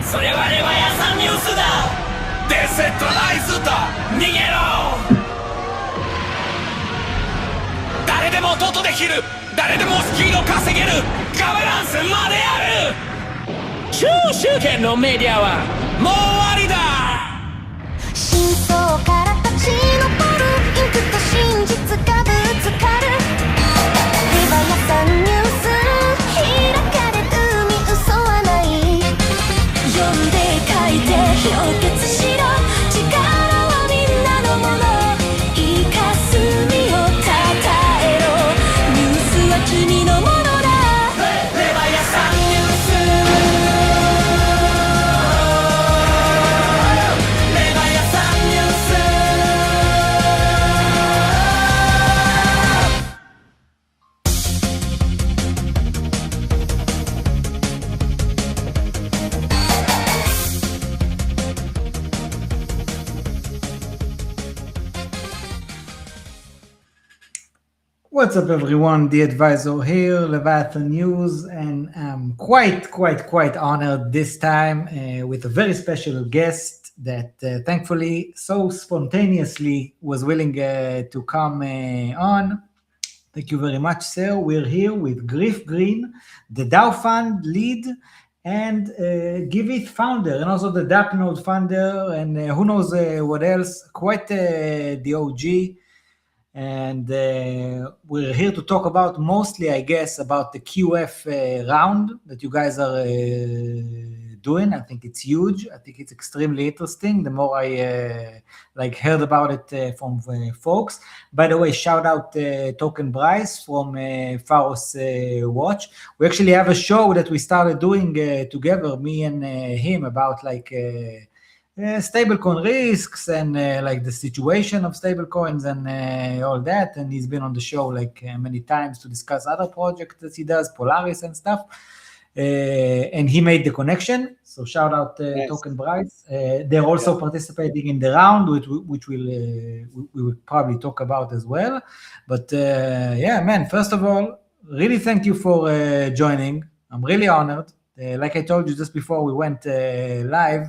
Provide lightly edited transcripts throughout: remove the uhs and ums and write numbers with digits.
それはレバヤさんニュースだ。デセントライズだ。逃げろ。誰でも音できる。誰でもスキルを稼げる。ガバナンスまである。中集権のメディアはもう終わりだ。真相から立ち上るインクと真実がぶつかる。レバヤさんニュース開かれる海嘘はない。読んで書いて氷結しろ。力はみんなのもの。いい霞をたたえろ。ニュースは君のものだ。レバヤさんニュース。レバヤさんニュース。What's up, everyone? DAdvisoor here, Leviathan News, and I'm quite honored this time with a very special guest that thankfully so spontaneously was willing to come on. Thank you very much, sir. We're here with Griff Green, the DAO Fund lead, and Giveth founder, and also the DAppNode founder, and who knows what else, quite the OG. And we're here to talk about mostly, I guess, about the QF round that you guys are doing. I think it's huge. I think it's extremely interesting. The more I heard about it from folks. By the way, shout out Token Bryce from Pharos Watch. We actually have a show that we started doing together, me and him, about stablecoin risks and the situation of stablecoins and all that. And he's been on the show many times to discuss other projects that he does, Polaris and stuff. And he made the connection. So shout out Nice. Token Bryce. They're also participating in the round, which we will probably talk about as well. But yeah, man, first of all, really thank you for joining. I'm really honored. Like I told you just before we went live,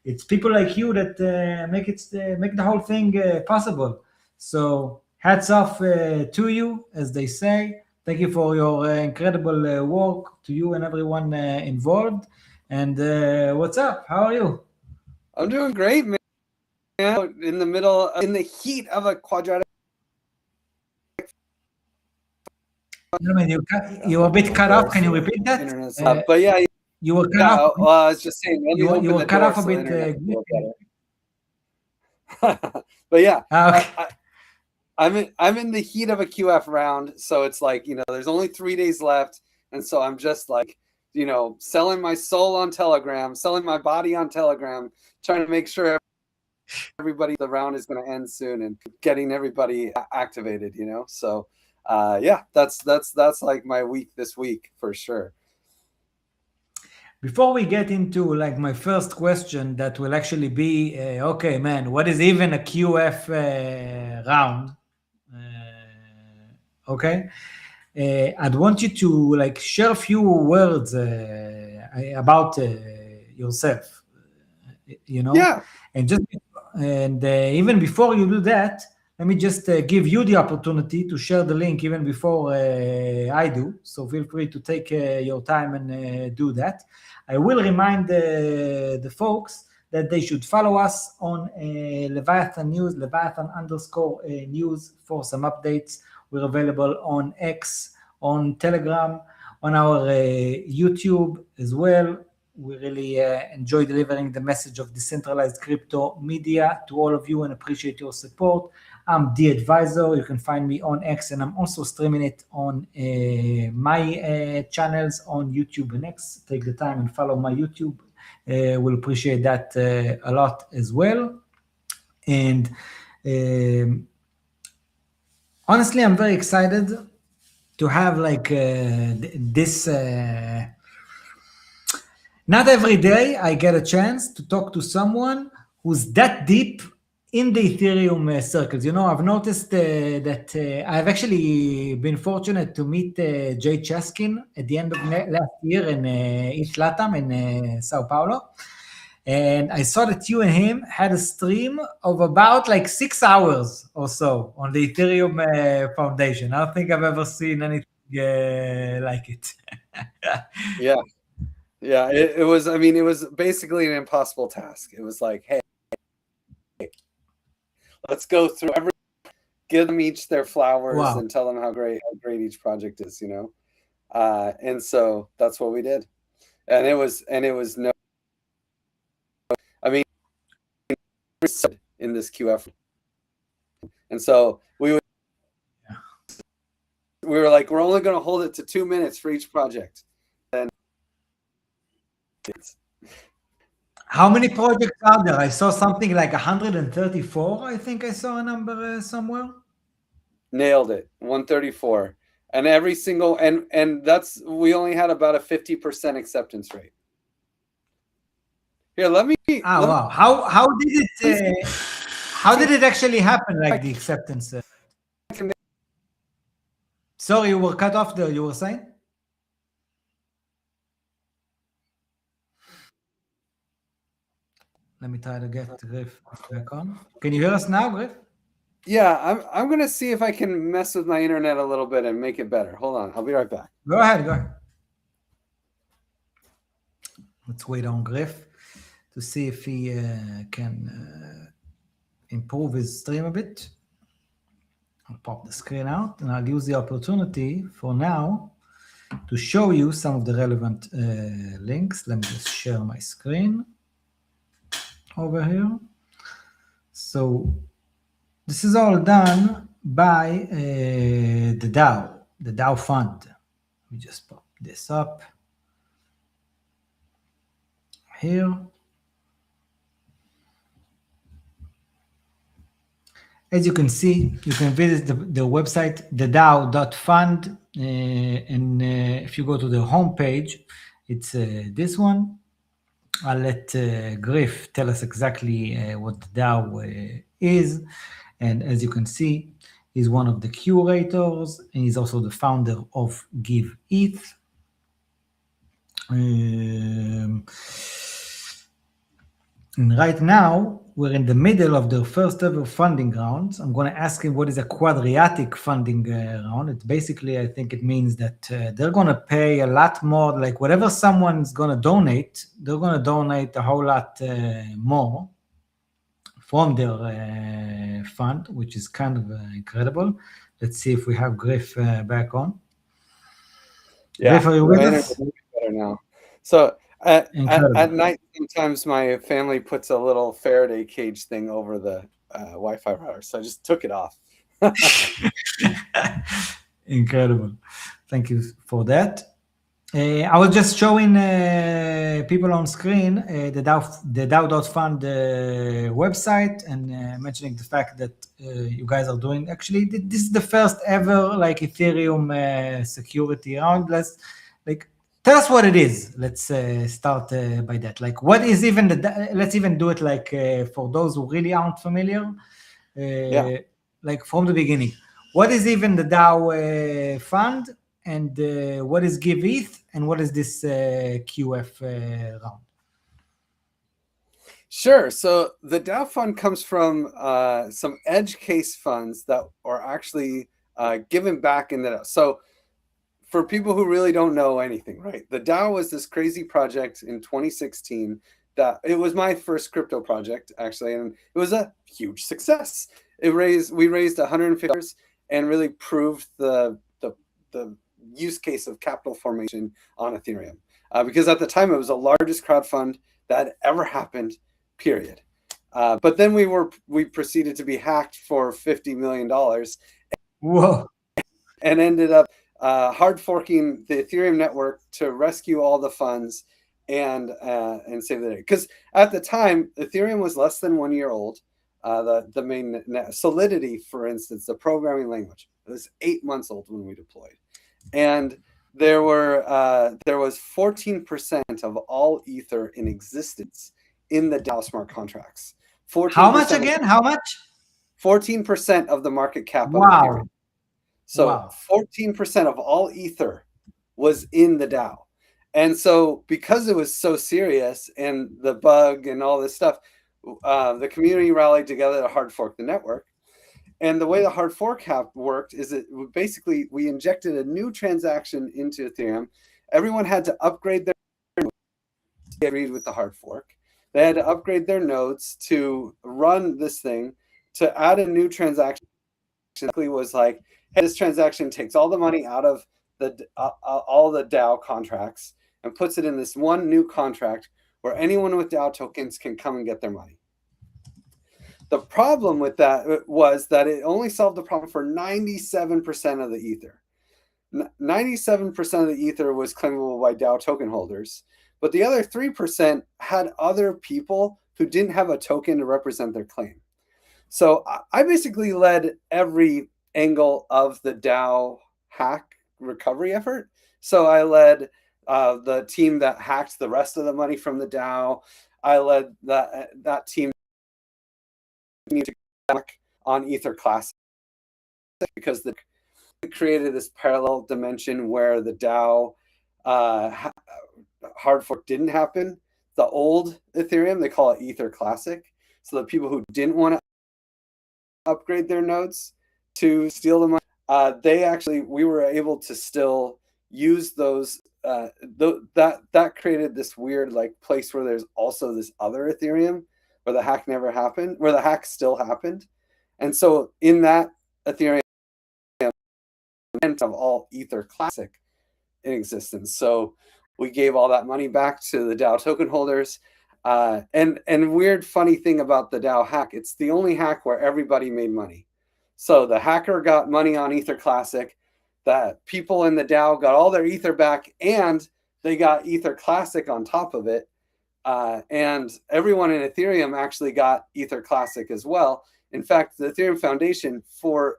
it's people like you that make the whole thing possible. So hats off to you, as they say. Thank you for your incredible work, to you and everyone involved. And what's up? How are you? I'm doing great, man. In the heat of a quadratic. You were a bit cut off. Can you repeat that? Internet stuff. But yeah, you were cut off. I was just saying. You were cut off a bit. But yeah, Okay. I'm in the heat of a QF round, so it's there's only 3 days left, and so I'm just selling my soul on Telegram, selling my body on Telegram, trying to make sure the round is going to end soon and getting everybody activated. So yeah, that's my week this week for sure. Before we get into my first question, that will actually be, okay, man, what is even a QF round? Okay, I'd want you to share a few words about yourself. Yeah. And even before you do that, let me just give you the opportunity to share the link even before I do. So feel free to take your time and do that. I will remind the folks that they should follow us on Leviathan News, Leviathan_news for some updates. We're available on X, on Telegram, on our YouTube as well. We really enjoy delivering the message of decentralized crypto media to all of you and appreciate your support. I'm DAdvisoor. You can find me on X, and I'm also streaming it on my channels on YouTube and X. Take the time and follow my YouTube. We'll appreciate that a lot as well. And honestly, I'm very excited to have this. Not every day I get a chance to talk to someone who's that deep in the Ethereum circles. I've noticed that I've actually been fortunate to meet Jay Cheskin at the end of last year in East Latam in Sao Paulo. and I saw that you and him had a stream of about like 6 hours or so on the Ethereum Foundation. I don't think I've ever seen anything like it. Yeah. Yeah, it was, I mean, it was basically an impossible task. It was like, hey, let's go through give them each their flowers Wow. and tell them how great each project is, you know? And so that's what we did. And it was no, I mean, in this QF. And so we were like, we're only going to hold it to 2 minutes for each project. And how many projects are there? I saw something like 134. I think I saw a number somewhere. Nailed it. 134. And every single, and that's, we only had about a 50% acceptance rate. Here, let me. Wow. How did it? How did it actually happen? Like the acceptance? Sorry, you were cut off there. You were saying? Let me try to get Griff back on. Can you hear us now, Griff? Yeah, I'm gonna see if I can mess with my internet a little bit and make it better. Hold on, I'll be right back. Go ahead. Let's wait on Griff to see if he can improve his stream a bit. I'll pop the screen out and I'll use the opportunity for now to show you some of the relevant links. Let me just share my screen over here. So this is all done by the DAO fund. Let me just pop this up here. As you can see, you can visit the website, thedao.fund, and if you go to the homepage, it's this one. I'll let Griff tell us exactly what the DAO is. And as you can see, he's one of the curators, and he's also the founder of Giveth. And right now, we're in the middle of their first ever funding round. I'm going to ask him what is a quadratic funding round. It's basically, I think it means that they're going to pay a lot more, like whatever someone's going to donate, they're going to donate a whole lot more from their fund, which is kind of incredible. Let's see if we have Griff back on. Yeah, Griff, are you with us? Better now. So at night, sometimes my family puts a little Faraday cage thing over the Wi-Fi router, so I just took it off. Incredible. Thank you for that. I was just showing people on screen the DAO.fund website and mentioning the fact that you guys are doing, actually, this is the first ever like Ethereum security round. Tell us what it is. Let's start by that. Like, what is even let's even do it like for those who really aren't familiar, like from the beginning. What is even the DAO fund, and what is Giveth, and what is this QF round? Sure. So the DAO fund comes from some edge case funds that are actually given back in the DAO. So for people who really don't know anything, right? The DAO was this crazy project in 2016 that it was my first crypto project, actually, and it was a huge success. We raised $150 and really proved the use case of capital formation on Ethereum. Because at the time, it was the largest crowd fund that had ever happened, period. But then we proceeded to be hacked for $50 million. Whoa. And ended up hard forking the Ethereum network to rescue all the funds and save the day. Because at the time, Ethereum was less than 1 year old. The main Solidity, for instance, the programming language, it was 8 months old when we deployed, and there was 14% of all Ether in existence in the DAO smart contracts. 14%. How much again? How much? 14% of the market cap. Wow. Of Ethereum. So wow. 14% of all Ether was in the DAO. And so because it was so serious and the bug and all this stuff, the community rallied together to hard fork the network. And the way the hard fork worked is it basically, we injected a new transaction into Ethereum. Everyone had to upgrade their nodes. They agreed with the hard fork. They had to upgrade their nodes to run this thing, to add a new transaction. Basically was like, hey, this transaction takes all the money out of all the DAO contracts and puts it in this one new contract where anyone with DAO tokens can come and get their money. The problem with that was that it only solved the problem for 97% of the Ether. 97% of the Ether was claimable by DAO token holders, but the other 3% had other people who didn't have a token to represent their claim. So I basically led every angle of the DAO hack recovery effort. So I led the team that hacked the rest of the money from the DAO. I led that team to back on Ether Classic because it created this parallel dimension where the DAO hard fork didn't happen. The old Ethereum, they call it Ether Classic. So the people who didn't want to upgrade their nodes to steal the money, we were able to still use those. That created this weird like place where there's also this other Ethereum where the hack never happened, where the hack still happened. And so in that Ethereum of all Ether Classic in existence. So we gave all that money back to the DAO token holders. And weird, funny thing about the DAO hack, it's the only hack where everybody made money. So the hacker got money on Ether Classic, the people in the DAO got all their Ether back, and they got Ether Classic on top of it. And everyone in Ethereum actually got Ether Classic as well. In fact, the Ethereum Foundation for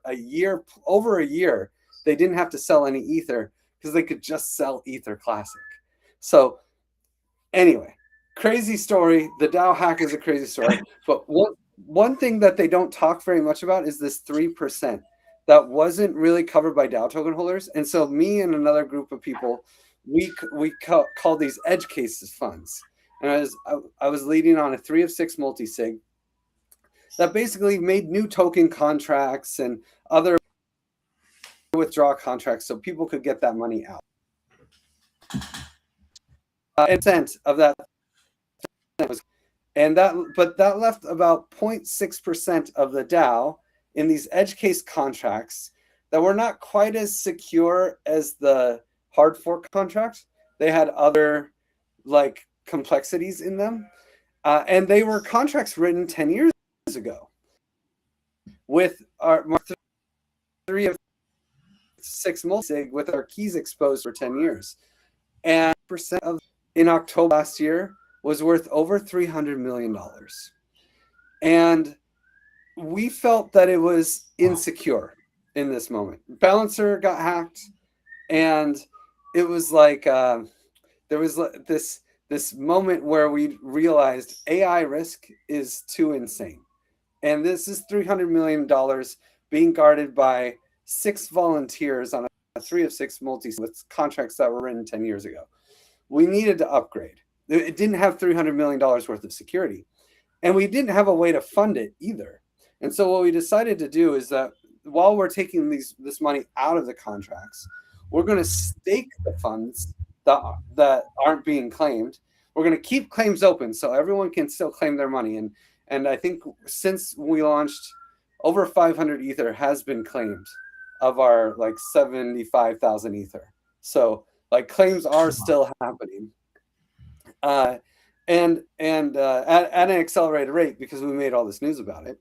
over a year, they didn't have to sell any Ether because they could just sell Ether Classic. So anyway, crazy story. The DAO hack is a crazy story. But one thing that they don't talk very much about is this 3% that wasn't really covered by DAO token holders. And so me and another group of people, we call these edge cases funds. And I was leading on a 3 of 6 multi-sig that basically made new token contracts and other withdraw contracts so people could get that money out. Percent of that was, but that left about 0.6% of the DAO in these edge case contracts that were not quite as secure as the hard fork contract. They had other like complexities in them, and they were contracts written 10 years ago with our 3 of 6 multi-sig with our keys exposed for 10 years. And percent of in October last year was worth over $300 million. And we felt that it was insecure in this moment. Balancer got hacked, and it was like there was this moment where we realized AI risk is too insane. And this is $300 million being guarded by 6 volunteers on a 3 of 6 multi with contracts that were written 10 years ago. We needed to upgrade. It didn't have $300 million worth of security, and we didn't have a way to fund it either. And so what we decided to do is that while we're taking this money out of the contracts, we're going to stake the funds that aren't being claimed. We're going to keep claims open so everyone can still claim their money. And I think since we launched, over 500 Ether has been claimed of our like 75,000 Ether. So like claims are still happening, and at an accelerated rate because we made all this news about it.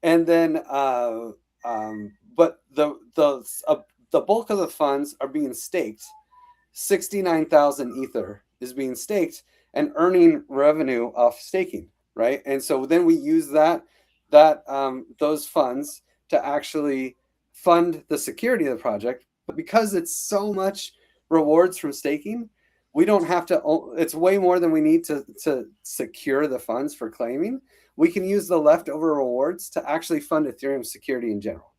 And then, but the bulk of the funds are being staked. 69,000 Ether is being staked and earning revenue off staking, right? And so then we use those funds to actually fund the security of the project. But because it's so much rewards from staking, we don't have to, it's way more than we need to secure the funds for claiming. We can use the leftover rewards to actually fund Ethereum security in general.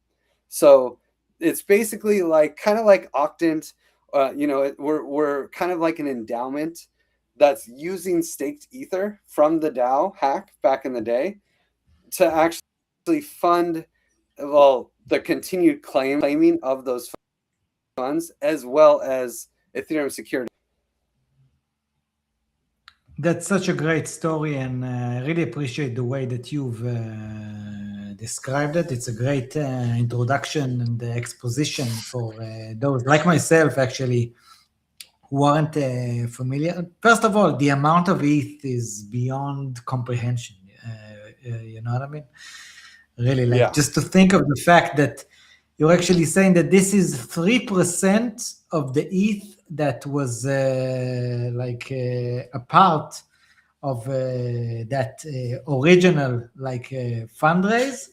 So it's basically like kind of like Octant we're kind of like an endowment that's using staked ether from the DAO hack back in the day to actually fund, well, the continued claiming of those funds as well as Ethereum security. That's such a great story, and I really appreciate the way that you've described it. It's a great introduction and exposition for those like myself, actually, who aren't familiar. First of all, the amount of ETH is beyond comprehension. You know what I mean? Really, like just to think of the fact that you're actually saying that this is 3% of the ETH that was a part of that original fundraise,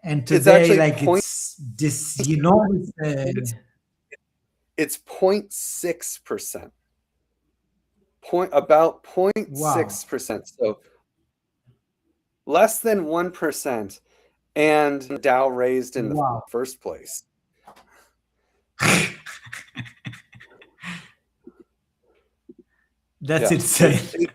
and today it's this it's 0.6%, about 0.6%, so less than 1%, and DAO raised in the first place. That's insane.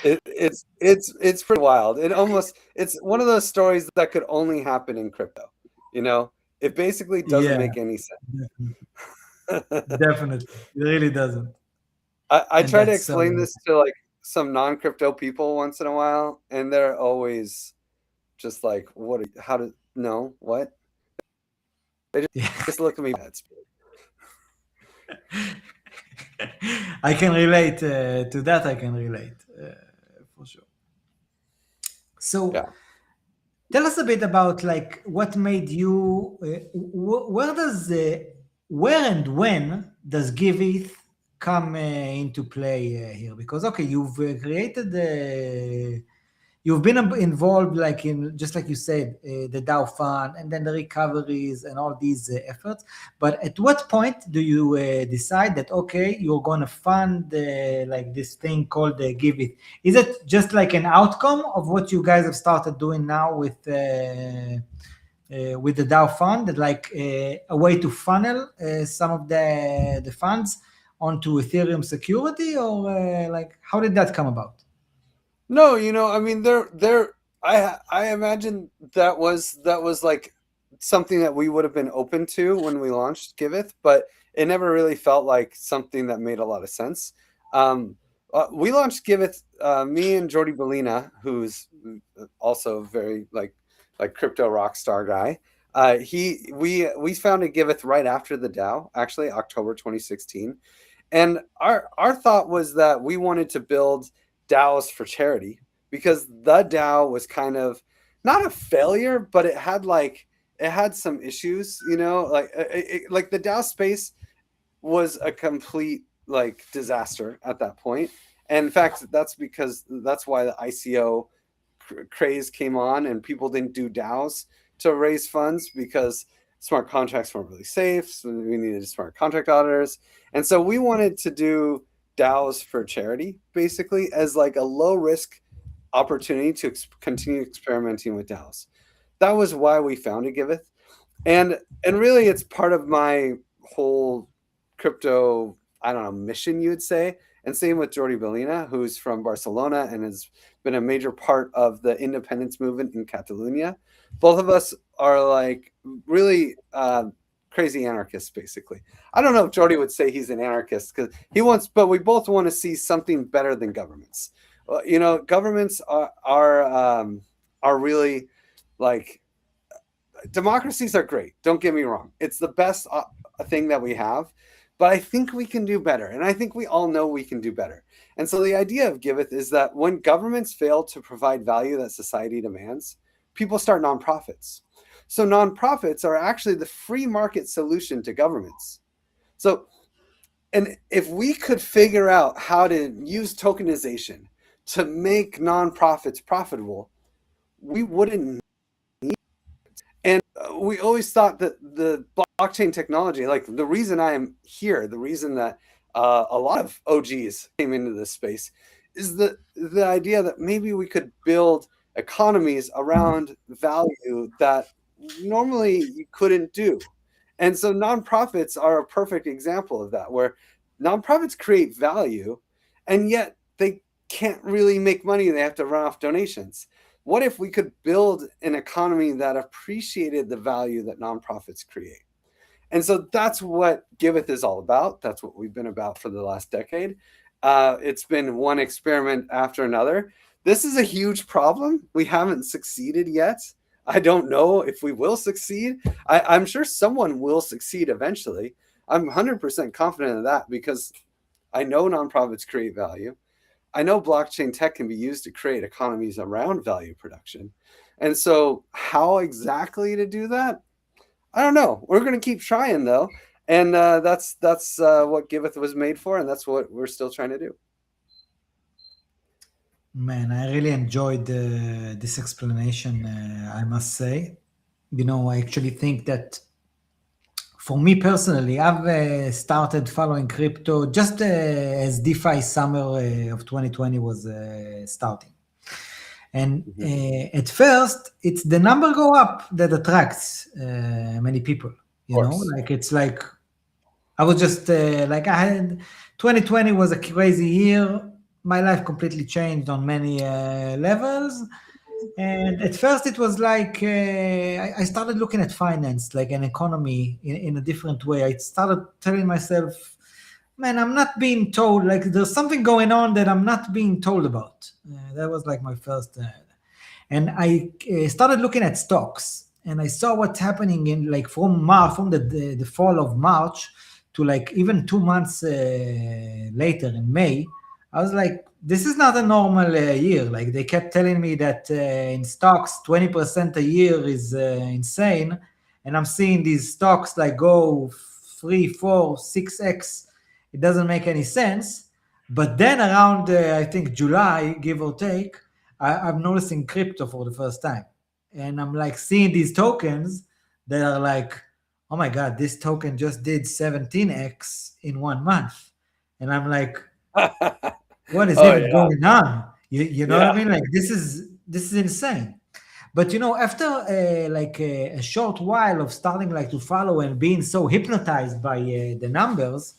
It's pretty wild. It's one of those stories that could only happen in crypto. It basically doesn't make any sense. Definitely, it really doesn't. I try to explain this to like some non-crypto people once in a while, and they're always just like, "What? How to know what?" They just look at me. I can relate to that. I can relate for sure. So, tell us a bit about what made you. Where and when does Giveth come into play here? Because you've created you've been involved in, just like you said, the DAO fund and then the recoveries and all these efforts. But at what point do you decide that, you're going to fund this thing called Giveth? Is it just like an outcome of what you guys have started doing now with the DAO fund, a way to funnel some of the funds onto Ethereum security, or how did that come about? No, I mean, I imagine that was like something that we would have been open to when we launched Giveth, but it never really felt like something that made a lot of sense. We launched Giveth, me and Jordi Bellina, who's also very like crypto rock star guy. We founded Giveth right after the DAO, actually October 2016, and our thought was that we wanted to build DAOs for charity, because the DAO was kind of not a failure, but it had some issues, like the DAO space was a complete disaster at that point. And in fact, that's why the ICO craze came on, and people didn't do DAOs to raise funds, because smart contracts weren't really safe. So we needed smart contract auditors. And so we wanted to do DAOs for charity, basically, as a low risk opportunity to continue experimenting with DAOs. That was why we founded Giveth. And really it's part of my whole crypto, mission, you would say. And same with Jordi Bellina, who's from Barcelona and has been a major part of the independence movement in Catalonia. Both of us are really crazy anarchists, basically. I don't know if Jordi would say he's an anarchist, but we both want to see something better than governments. Governments are really democracies are great. Don't get me wrong. It's the best thing that we have, but I think we can do better. And I think we all know we can do better. And so the idea of Giveth is that when governments fail to provide value that society demands, people start nonprofits. So nonprofits are actually the free market solution to governments. So, and if we could figure out how to use tokenization to make nonprofits profitable, we wouldn't need it. And we always thought that the blockchain technology, the reason I am here, the reason that a lot of OGs came into this space, is the idea that maybe we could build economies around value that normally you couldn't do. And so nonprofits are a perfect example of that, where nonprofits create value, and yet they can't really make money. They have to run off donations. What if we could build an economy that appreciated the value that nonprofits create? And so that's what Giveth is all about. That's what we've been about for the last decade. It's been one experiment after another. This is a huge problem. We haven't succeeded yet. I don't know if we will succeed. I'm sure someone will succeed eventually. I'm 100% confident of that, because I know nonprofits create value. I know blockchain tech can be used to create economies around value production. And so how exactly to do that? I don't know. We're going to keep trying, though. And that's what Giveth was made for, and that's what we're still trying to do. Man, I really enjoyed this explanation, I must say. I actually think that for me personally, I've started following crypto just as DeFi summer of 2020 was starting. And at first, it's the number go up that attracts many people. It's like, I was just 2020 was a crazy year. My life completely changed on many levels. And at first it was like, I started looking at finance, like an economy in a different way. I started telling myself, man, I'm not being told, like there's something going on that I'm not being told about. That was like my first, and I started looking at stocks, and I saw what's happening in like from the fall of March to like even 2 months later in May. I was like, this is not a normal year. Like they kept telling me that in stocks, 20% a year is insane. And I'm seeing these stocks like go 3, 4, 6x. It doesn't make any sense. But then around, I think July, give or take, I'm noticing crypto for the first time. And I'm like seeing these tokens that are like, oh my God, this token just did 17x in 1 month. And I'm like, what is even going on? You know what I mean? Like this is insane. But after a short while of starting like to follow and being so hypnotized by the numbers,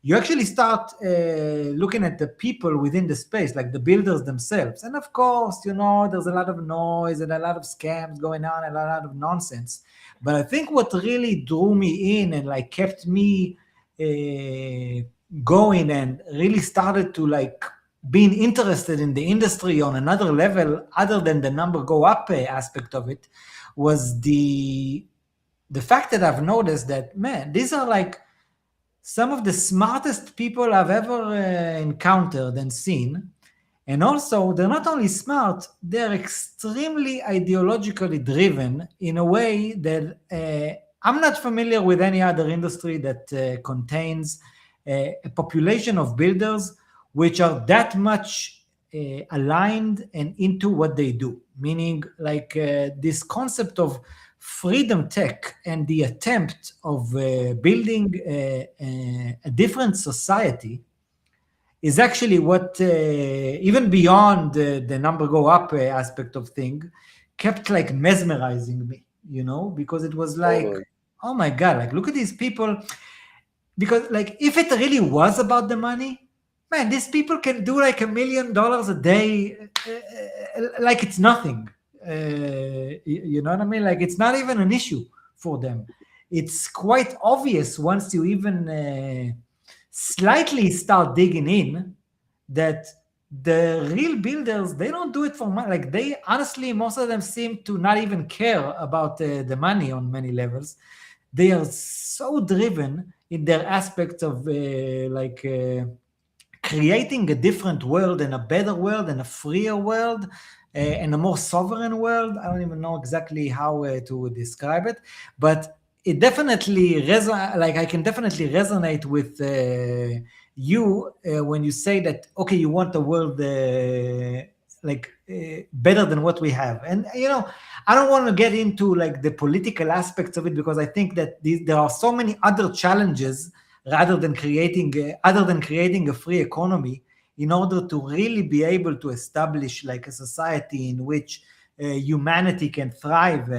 you actually start looking at the people within the space, like the builders themselves. And of course, there's a lot of noise and a lot of scams going on and a lot of nonsense. But I think what really drew me in and like kept me going and really started to like being interested in the industry on another level other than the number go up aspect of it was the fact that I've noticed that, man, these are like some of the smartest people I've ever encountered and seen. And also, they're not only smart, they're extremely ideologically driven in a way that I'm not familiar with any other industry that contains a population of builders which are that much aligned and into what they do. Meaning, like this concept of freedom tech and the attempt of building a different society is actually what, even beyond the number go up aspect of thing, kept like mesmerizing me, because it was like, oh my God, like look at these people. Because like if it really was about the money, man, these people can do like $1 million a day, like it's nothing. You know what I mean? Like it's not even an issue for them. It's quite obvious once you even slightly start digging in that the real builders, they don't do it for money. Like they honestly, most of them seem to not even care about the money on many levels. They are so driven in their aspects of creating a different world and a better world and a freer world and a more sovereign world. I don't even know exactly how to describe it, but it definitely I can definitely resonate with you when you say that, okay, you want a world better than what we have. And I don't want to get into like the political aspects of it, because I think that there are so many other challenges rather than creating a free economy in order to really be able to establish like a society in which humanity can thrive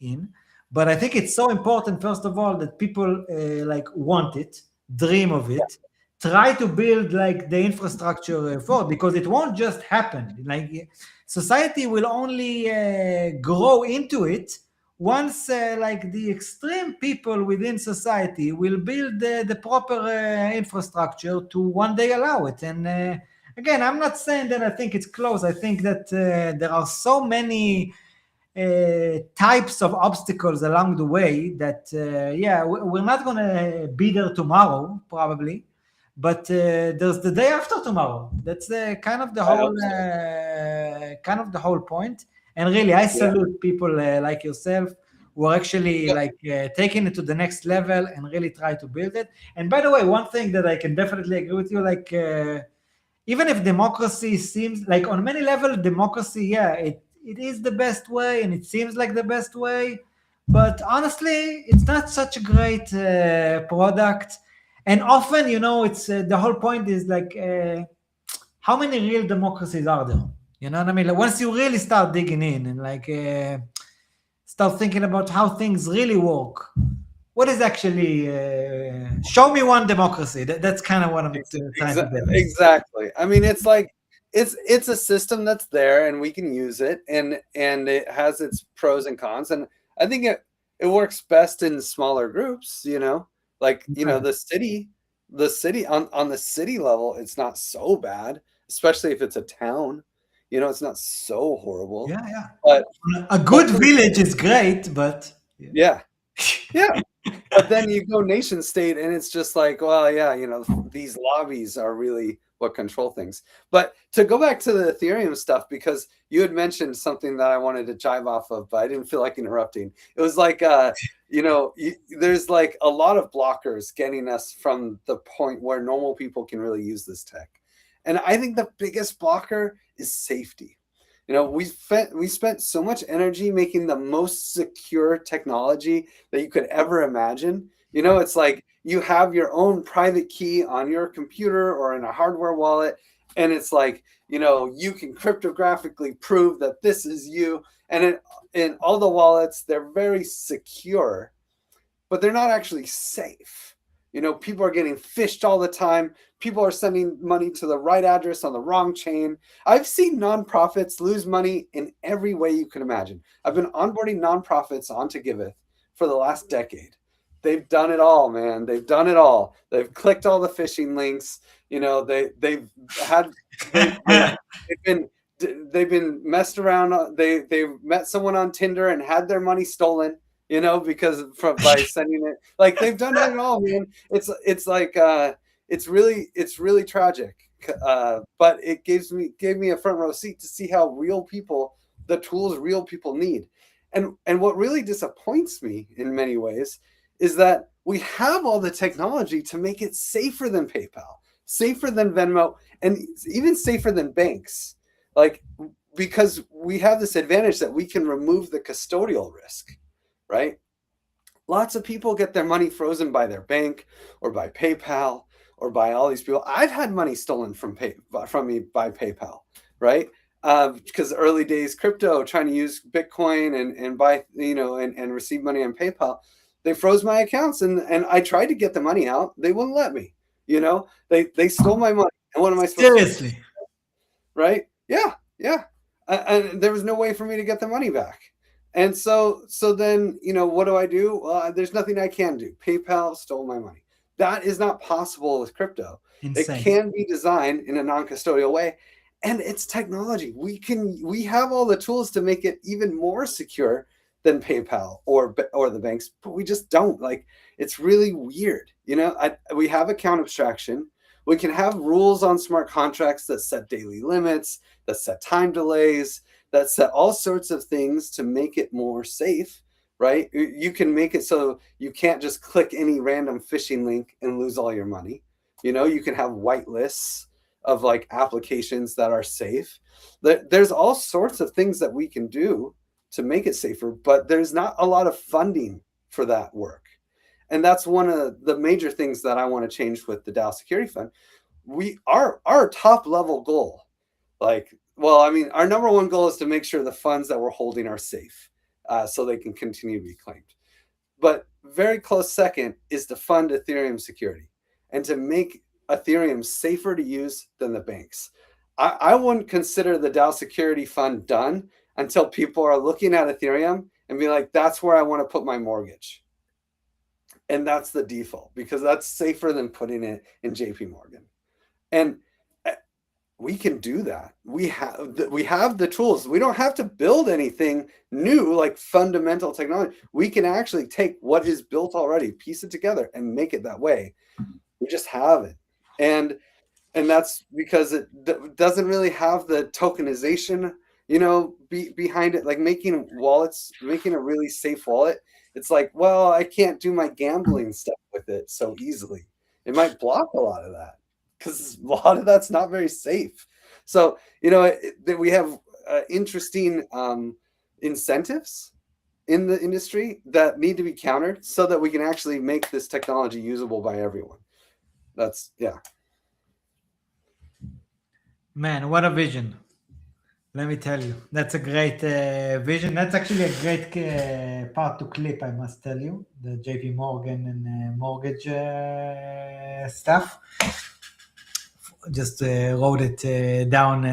in. But I think it's so important, first of all, that people like want it, dream of it, try to build like the infrastructure for it, because it won't just happen. Like society will only grow into it once like the extreme people within society will build the proper infrastructure to one day allow it. And again, I'm not saying that I think it's close. I think that there are so many types of obstacles along the way that we're not going to be there tomorrow probably, but there's the day after tomorrow. That's kind of the whole point. And really, I salute people like yourself who are actually like taking it to the next level and really try to build it. And by the way, one thing that I can definitely agree with you, like even if democracy seems like on many levels, democracy, it is the best way and it seems like the best way, but honestly, it's not such a great product. And often, it's the whole point is like, how many real democracies are there? You know what I mean? Like once you really start digging in and like start thinking about how things really work, what is actually show me one democracy. That's kind of what I'm trying to do. Exactly. I mean, it's like it's a system that's there and we can use it, and it has its pros and cons, and I think it works best in smaller groups, like the city on the city level, it's not so bad, especially if it's a town. It's not so horrible. Yeah. But a good village is great, but yeah. But then you go nation state and it's just like, well, these lobbies are really what control things. But to go back to the Ethereum stuff, because you had mentioned something that I wanted to jive off of, but I didn't feel like interrupting. It was like, there's like a lot of blockers getting us from the point where normal people can really use this tech. And I think the biggest blocker is safety. We spent so much energy making the most secure technology that you could ever imagine. It's like you have your own private key on your computer or in a hardware wallet, and it's like, you can cryptographically prove that this is you. And in all the wallets, they're very secure, but they're not actually safe. People are getting phished all the time. People are sending money to the right address on the wrong chain. I've seen nonprofits lose money in every way you can imagine. I've been onboarding nonprofits onto Giveth for the last decade. They've done it all, man. They've done it all. They've clicked all the phishing links. They've been messed around. They've met someone on Tinder and had their money stolen. Because by sending it, like they've done it all, man. It's like it's really tragic. But it gave me a front row seat to see how the tools real people need. And what really disappoints me in many ways is that we have all the technology to make it safer than PayPal, safer than Venmo, and even safer than banks. Like, because we have this advantage that we can remove the custodial risk. Right? Lots of people get their money frozen by their bank or by PayPal or by all these people. I've had money stolen from me by PayPal, right? Because early days crypto, trying to use Bitcoin and buy, and receive money on PayPal, they froze my accounts and I tried to get the money out. They wouldn't let me. They stole my money. And what am I supposed seriously? To do? Right? Yeah. And there was no way for me to get the money back. And so then, what do I do? Well, there's nothing I can do. PayPal stole my money. That is not possible with crypto. Insane. It can be designed in a non-custodial way, and it's technology. We have all the tools to make it even more secure than PayPal or the banks, but we just don't. Like, it's really weird. We have account abstraction. We can have rules on smart contracts that set daily limits, that set time delays, that set all sorts of things to make it more safe, right? You can make it so you can't just click any random phishing link and lose all your money. You can have whitelists of like applications that are safe. There's all sorts of things that we can do to make it safer, but there's not a lot of funding for that work. And that's one of the major things that I want to change with the DAO Security Fund. Our top level goal, our number one goal is to make sure the funds that we're holding are safe, so they can continue to be claimed. But very close second is to fund Ethereum security and to make Ethereum safer to use than the banks. I wouldn't consider the DAO security fund done until people are looking at Ethereum and be like, that's where I want to put my mortgage. And that's the default, because that's safer than putting it in JP Morgan. And we can do that. We have the tools. We don't have to build anything new, like fundamental technology. We can actually take what is built already, piece it together, and make it that way. We just have it. And that's because it doesn't really have the tokenization, behind it, like making wallets, making a really safe wallet. It's like, well, I can't do my gambling stuff with it so easily. It might block a lot of that because a lot of that's not very safe. So, we have interesting incentives in the industry that need to be countered so that we can actually make this technology usable by everyone. That's, yeah. Man, what a vision. Let me tell you, that's a great vision. That's actually a great part to clip, I must tell you, the JP Morgan and mortgage stuff. Just wrote it down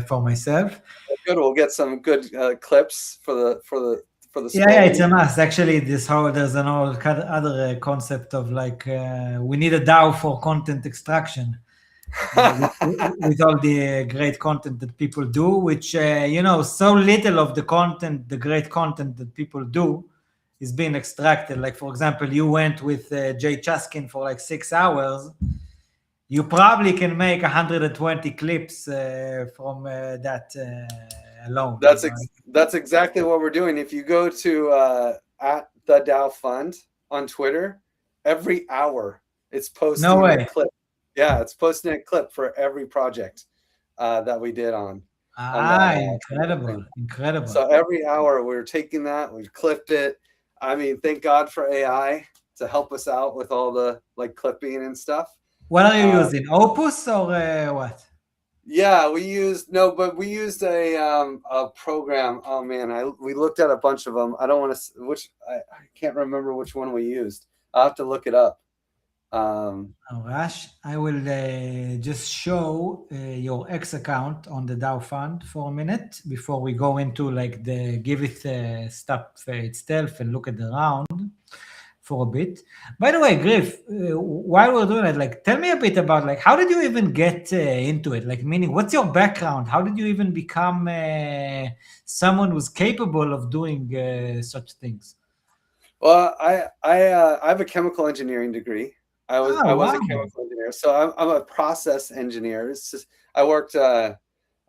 for myself. Good. We'll get some good clips for the yeah, it's a must. Actually, there's an whole other concept of like we need a DAO for content extraction. With all the great content that people do, which so little of the content, the great content that people do, is being extracted. Like, for example, you went with Jay Chaskin for like 6 hours. You probably can make 120 clips from that alone. That's exactly what we're doing. If you go to at the DAO Fund on Twitter, every hour it's posting a clip. Yeah, it's posting a clip for every project that we did on. Incredible. So every hour we're taking that, we've clipped it. I mean, thank God for AI to help us out with all the like clipping and stuff. What are you using? Opus or what? Yeah, we used a program. Oh man, we looked at a bunch of them. I don't want to. I can't remember which one we used. I'll have to look it up. Rash, I will just show your X account on the DAO Fund for a minute before we go into like the Giveth stuff itself and look at the round for a bit. By the way, Griff, while we're doing it, like, tell me a bit about like how did you even get into it? Like, meaning, what's your background? How did you even become someone who's capable of doing such things? Well, I have a chemical engineering degree. I was a chemical engineer, so I'm a process engineer. It's just I worked at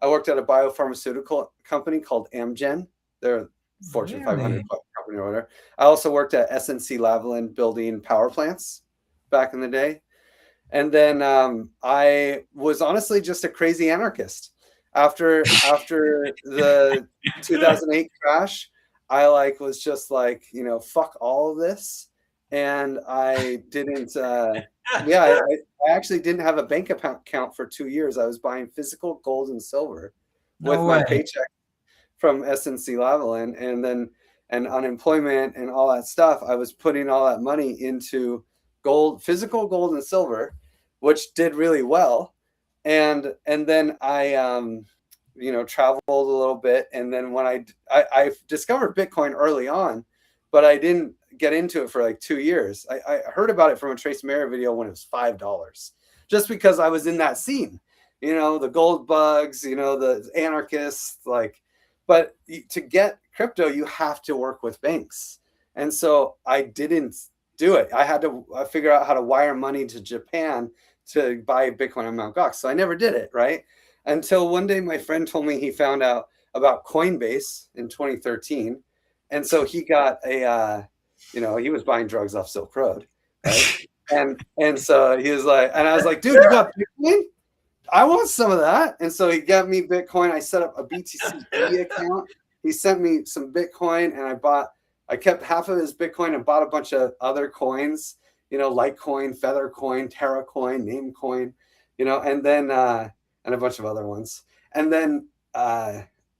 a biopharmaceutical company called Amgen. They're a Fortune 500 company or whatever. I also worked at SNC-Lavalin building power plants back in the day, and then I was honestly just a crazy anarchist. After the 2008 crash, I was just like, fuck all of this. And I didn't, I actually didn't have a bank account for 2 years. I was buying physical gold and silver with my paycheck from SNC-Lavalin, and unemployment and all that stuff. I was putting all that money into physical gold and silver, which did really well. And then I, traveled a little bit. And then when I discovered Bitcoin early on, but I didn't get into it for like 2 years. I heard about it from a Trace Mayer video when it was $5, just because I was in that scene, the gold bugs, the anarchists, but to get crypto, you have to work with banks. And so I didn't do it. I had to figure out how to wire money to Japan to buy Bitcoin on Mt. Gox. So I never did it, right? Until one day my friend told me he found out about Coinbase in 2013. And so he got he was buying drugs off Silk Road, right? and so he was like, and I was like, dude, you got Bitcoin? I want some of that. And so he got me Bitcoin. I set up a BTC account. He sent me some Bitcoin, and I kept half of his Bitcoin and bought a bunch of other coins, Litecoin, Feathercoin, TerraCoin, Namecoin, and then and a bunch of other ones. And then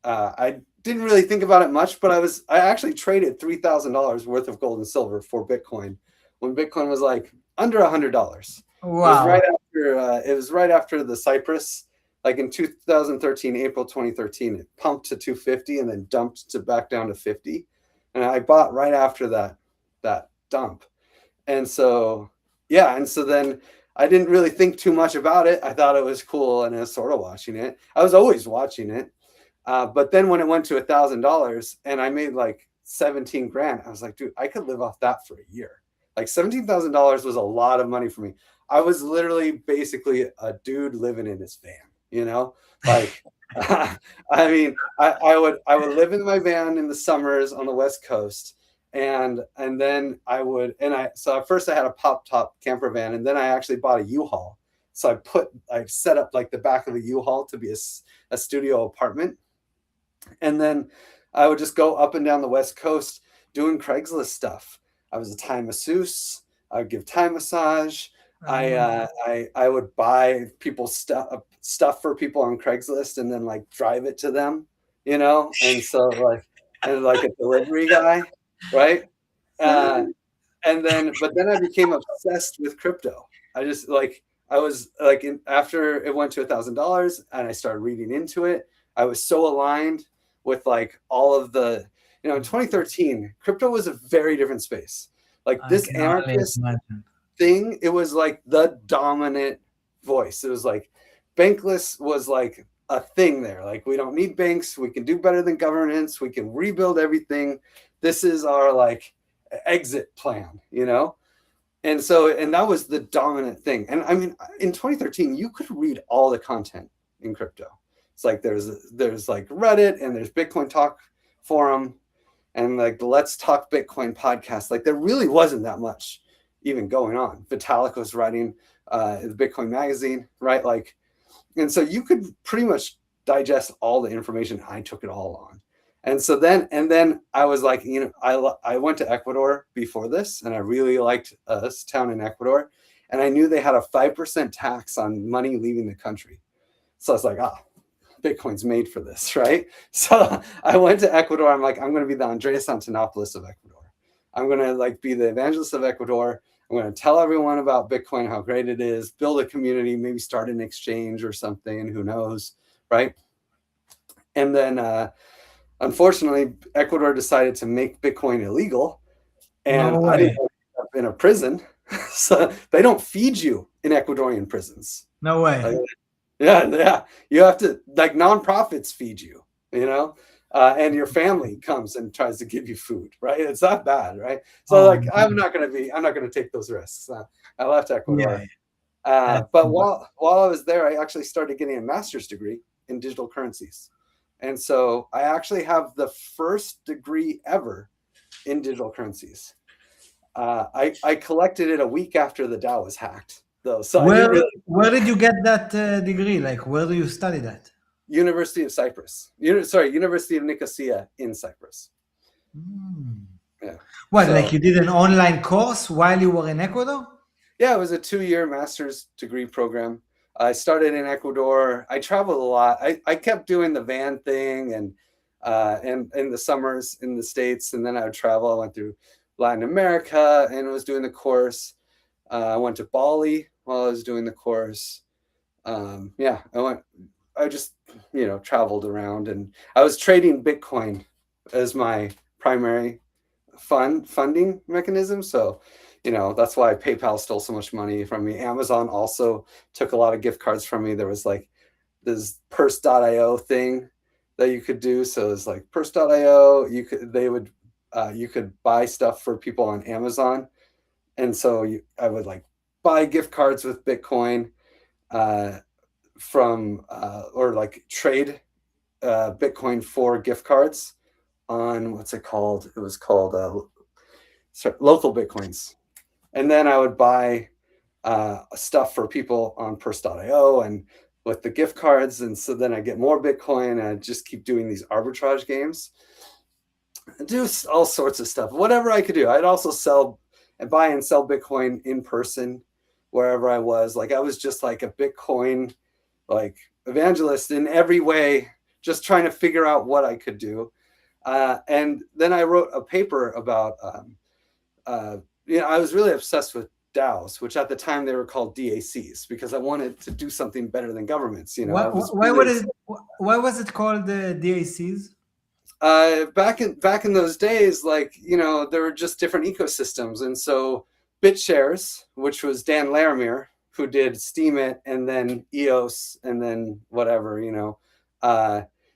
I didn't really think about it much, but I actually traded $3,000 worth of gold and silver for Bitcoin when Bitcoin was like under $100. Wow. It was right after the Cyprus, like in 2013, April 2013, it pumped to 250 and then dumped to back down to 50. And I bought right after that dump. And so, yeah. And so then I didn't really think too much about it. I thought it was cool and I was sort of watching it. I was always watching it. But then when it went to $1,000 and I made like 17 grand, I was like, dude, I could live off that for a year. Like $17,000 was a lot of money for me. I was literally basically a dude living in his van, you know, like, I mean, I would live in my van in the summers on the West Coast. And then so at first I had a pop top camper van, and then I actually bought a U-Haul. So I set up like the back of a U-Haul to be a studio apartment. And then I would just go up and down the West Coast doing Craigslist stuff. I was a Thai masseuse. I would give Thai massage. I would buy people stuff for people on Craigslist and then like drive it to them, you know? And so like a delivery guy, right? But then I became obsessed with crypto. After it went to $1,000 and I started reading into it, I was so aligned with like all of the, you know, in 2013, crypto was a very different space. Like this anarchist thing, it was like the dominant voice. It was like bankless was like a thing there. Like, we don't need banks. We can do better than governance. We can rebuild everything. This is our like exit plan, you know? And that was the dominant thing. And I mean, in 2013, you could read all the content in crypto. It's like there's like Reddit and there's Bitcoin Talk forum and like the Let's Talk Bitcoin podcast. Like there really wasn't that much even going on. Vitalik was writing the Bitcoin magazine, right? Like, and so you could pretty much digest all the information. I took it all on. And so then I was like, you know, I went to Ecuador before this, and I really liked this town in Ecuador, and I knew they had a 5% tax on money leaving the country. So I was like, Bitcoin's made for this, right? So I went to Ecuador. I'm like, I'm going to be the Andreas Antonopoulos of Ecuador. I'm going to like be the evangelist of Ecuador. I'm going to tell everyone about Bitcoin, how great it is, build a community, maybe start an exchange or something, who knows, right? And then, unfortunately, Ecuador decided to make Bitcoin illegal, and I didn't end up in a prison. So they don't feed you in Ecuadorian prisons. No way. Like, yeah. You have to, like, nonprofits feed you, you know, and your family comes and tries to give you food, right? It's that bad, right? So I'm not going to take those risks. I left Ecuador. Yeah. But while I was there, I actually started getting a master's degree in digital currencies. And so I actually have the first degree ever in digital currencies. I collected it a week after the DAO was hacked, though. So where did you get that degree? Like, where do you study that? University of Cyprus. University of Nicosia in Cyprus. Yeah. What, like you did an online course while you were in Ecuador? Yeah, it was a 2-year master's degree program. I started in Ecuador. I traveled a lot. I kept doing the van thing and in the summers in the States, and then I would travel. I went through Latin America and was doing the course. I went to Bali while I was doing the course. I just, you know, traveled around, and I was trading Bitcoin as my primary funding mechanism. So, you know, that's why PayPal stole so much money from me. Amazon also took a lot of gift cards from me. There was like this purse.io thing that you could do. So it's like purse.io, you could buy stuff for people on Amazon. And so I would like buy gift cards with Bitcoin or like trade Bitcoin for gift cards on, what's it called? It was called local Bitcoins. And then I would buy stuff for people on purse.io and with the gift cards. And so then I get more Bitcoin, and I just keep doing these arbitrage games. I do all sorts of stuff, whatever I could do. I'd also buy and sell Bitcoin in person wherever I was. Like, I was just like a Bitcoin like evangelist in every way just trying to figure out what I could do. And then I wrote a paper about, I was really obsessed with DAOs, which at the time they were called DACs, because I wanted to do something better than governments. Why was it called the DACs? Back in those days, like, there were just different ecosystems. And so BitShares, which was Dan Larimer, who did Steemit and then EOS and then whatever,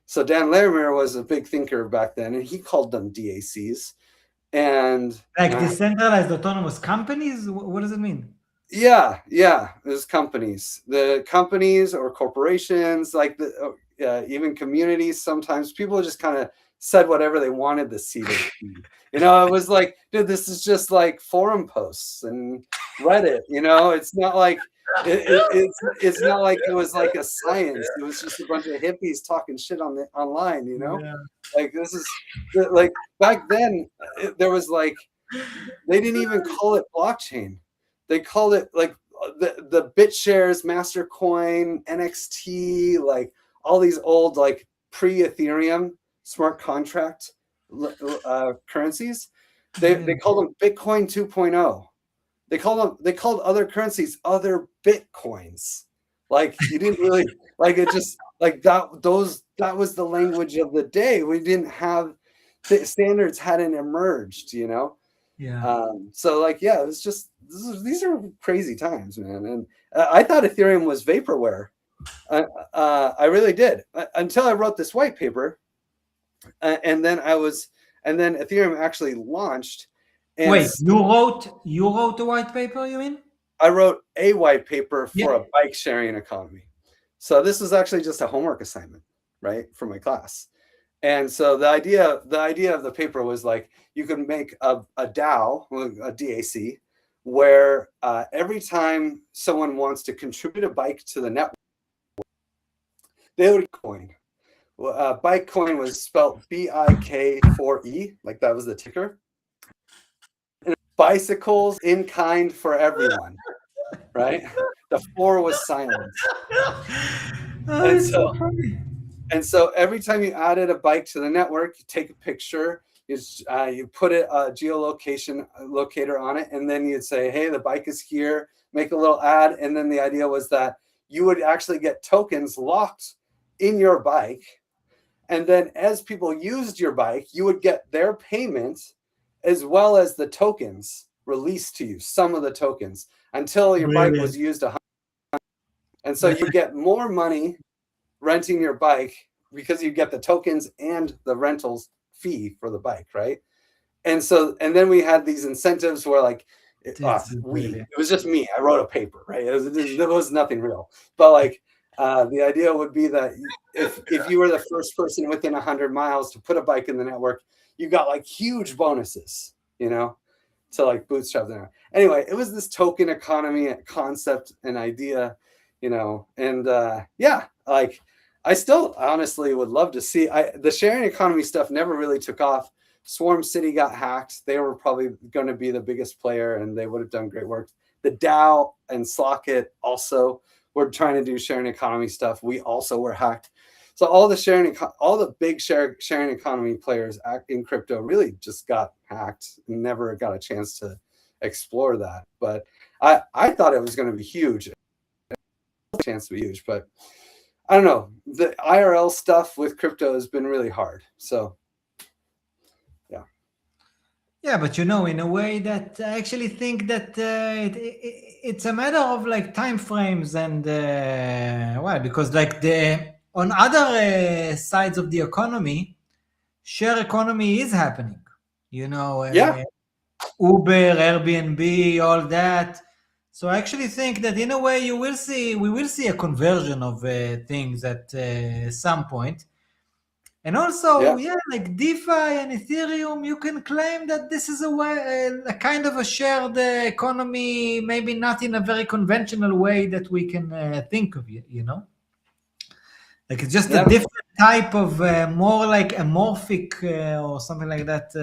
so Dan Larimer was a big thinker back then, and he called them DACs. And like decentralized autonomous companies? What does it mean? Yeah, it was companies. The companies or corporations, like even communities, sometimes people just kind of said whatever they wanted the seed to be. It was like, dude, this is just like forum posts and Reddit, it's not like it's not like it was like a science. It was just a bunch of hippies talking shit online, Yeah. Like, this is like back then there was like, they didn't even call it blockchain. They called it like the BitShares, Mastercoin, NXT, like all these old like pre-Ethereum smart contract currencies. They called them Bitcoin 2.0. They called other currencies other Bitcoins. Like, you didn't really like it, just like that was the language of the day. We didn't have the standards hadn't emerged, Yeah. So like, yeah, it was just, these are crazy times, man. And I thought Ethereum was vaporware. I really did, until I wrote this white paper, and then Ethereum actually launched. And wait, you wrote a white paper, you mean? I wrote a white paper for a bike sharing economy. So this was actually just a homework assignment, right, for my class. And so the idea of the paper was like, you could make a DAO, a DAC, where every time someone wants to contribute a bike to the network, they would coin. Bikecoin was spelled BIK4E, like that was the ticker. And bicycles in kind for everyone, right? The 4 was silent. And so every time you added a bike to the network, you take a picture, you put a geolocation locator on it, and then you'd say, hey, the bike is here, make a little ad. And then the idea was that you would actually get tokens locked in your bike. And then as people used your bike, you would get their payment as well as the tokens released to you, some of the tokens, until your bike was used 100. And so you get more money renting your bike because you get the tokens and the rentals fee for the bike, right? And then we had these incentives where like, it was just me. I wrote a paper, right? There was nothing real. But like, the idea would be that if you were the first person within 100 miles to put a bike in the network, you got like huge bonuses, to like bootstrap them. Anyway, it was this token economy concept and idea, and like I still honestly would love to see. The sharing economy stuff never really took off. Swarm City got hacked. They were probably going to be the biggest player, and they would have done great work. The DAO and Slockit also were trying to do sharing economy stuff. We also were hacked. So all the big sharing economy players in crypto really just got hacked and never got a chance to explore that. But I thought it was going to be huge. Chance to be huge, but I don't know. The IRL stuff with crypto has been really hard. So yeah, but in a way that I actually think that it's a matter of like time frames and because like on other sides of the economy, share economy is happening. Uber, Airbnb, all that. So I actually think that in a way we will see a conversion of things at some point. And also, like DeFi and Ethereum, you can claim that this is a kind of a shared economy, maybe not in a very conventional way that we can think of it, Like it's just a different type of more like amorphic or something like that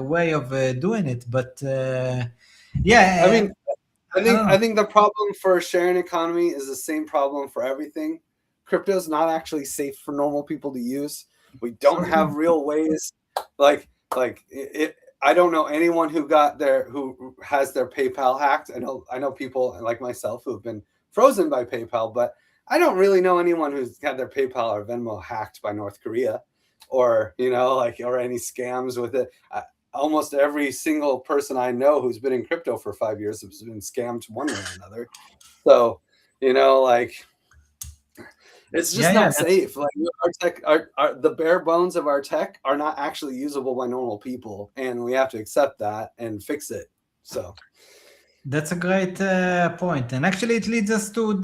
way of doing it. But I think the problem for sharing economy is the same problem for everything, crypto's not actually safe for normal people to use. We don't have real ways. Like it. I don't know anyone who has their PayPal hacked. I know people like myself who have been frozen by PayPal, but I don't really know anyone who's had their PayPal or Venmo hacked by North Korea, or or any scams with it. Almost every single person I know who's been in crypto for 5 years has been scammed one way or another. So it's just not safe. Like our tech, the bare bones of our tech are not actually usable by normal people, and we have to accept that and fix it. So that's a great point, and actually it leads us to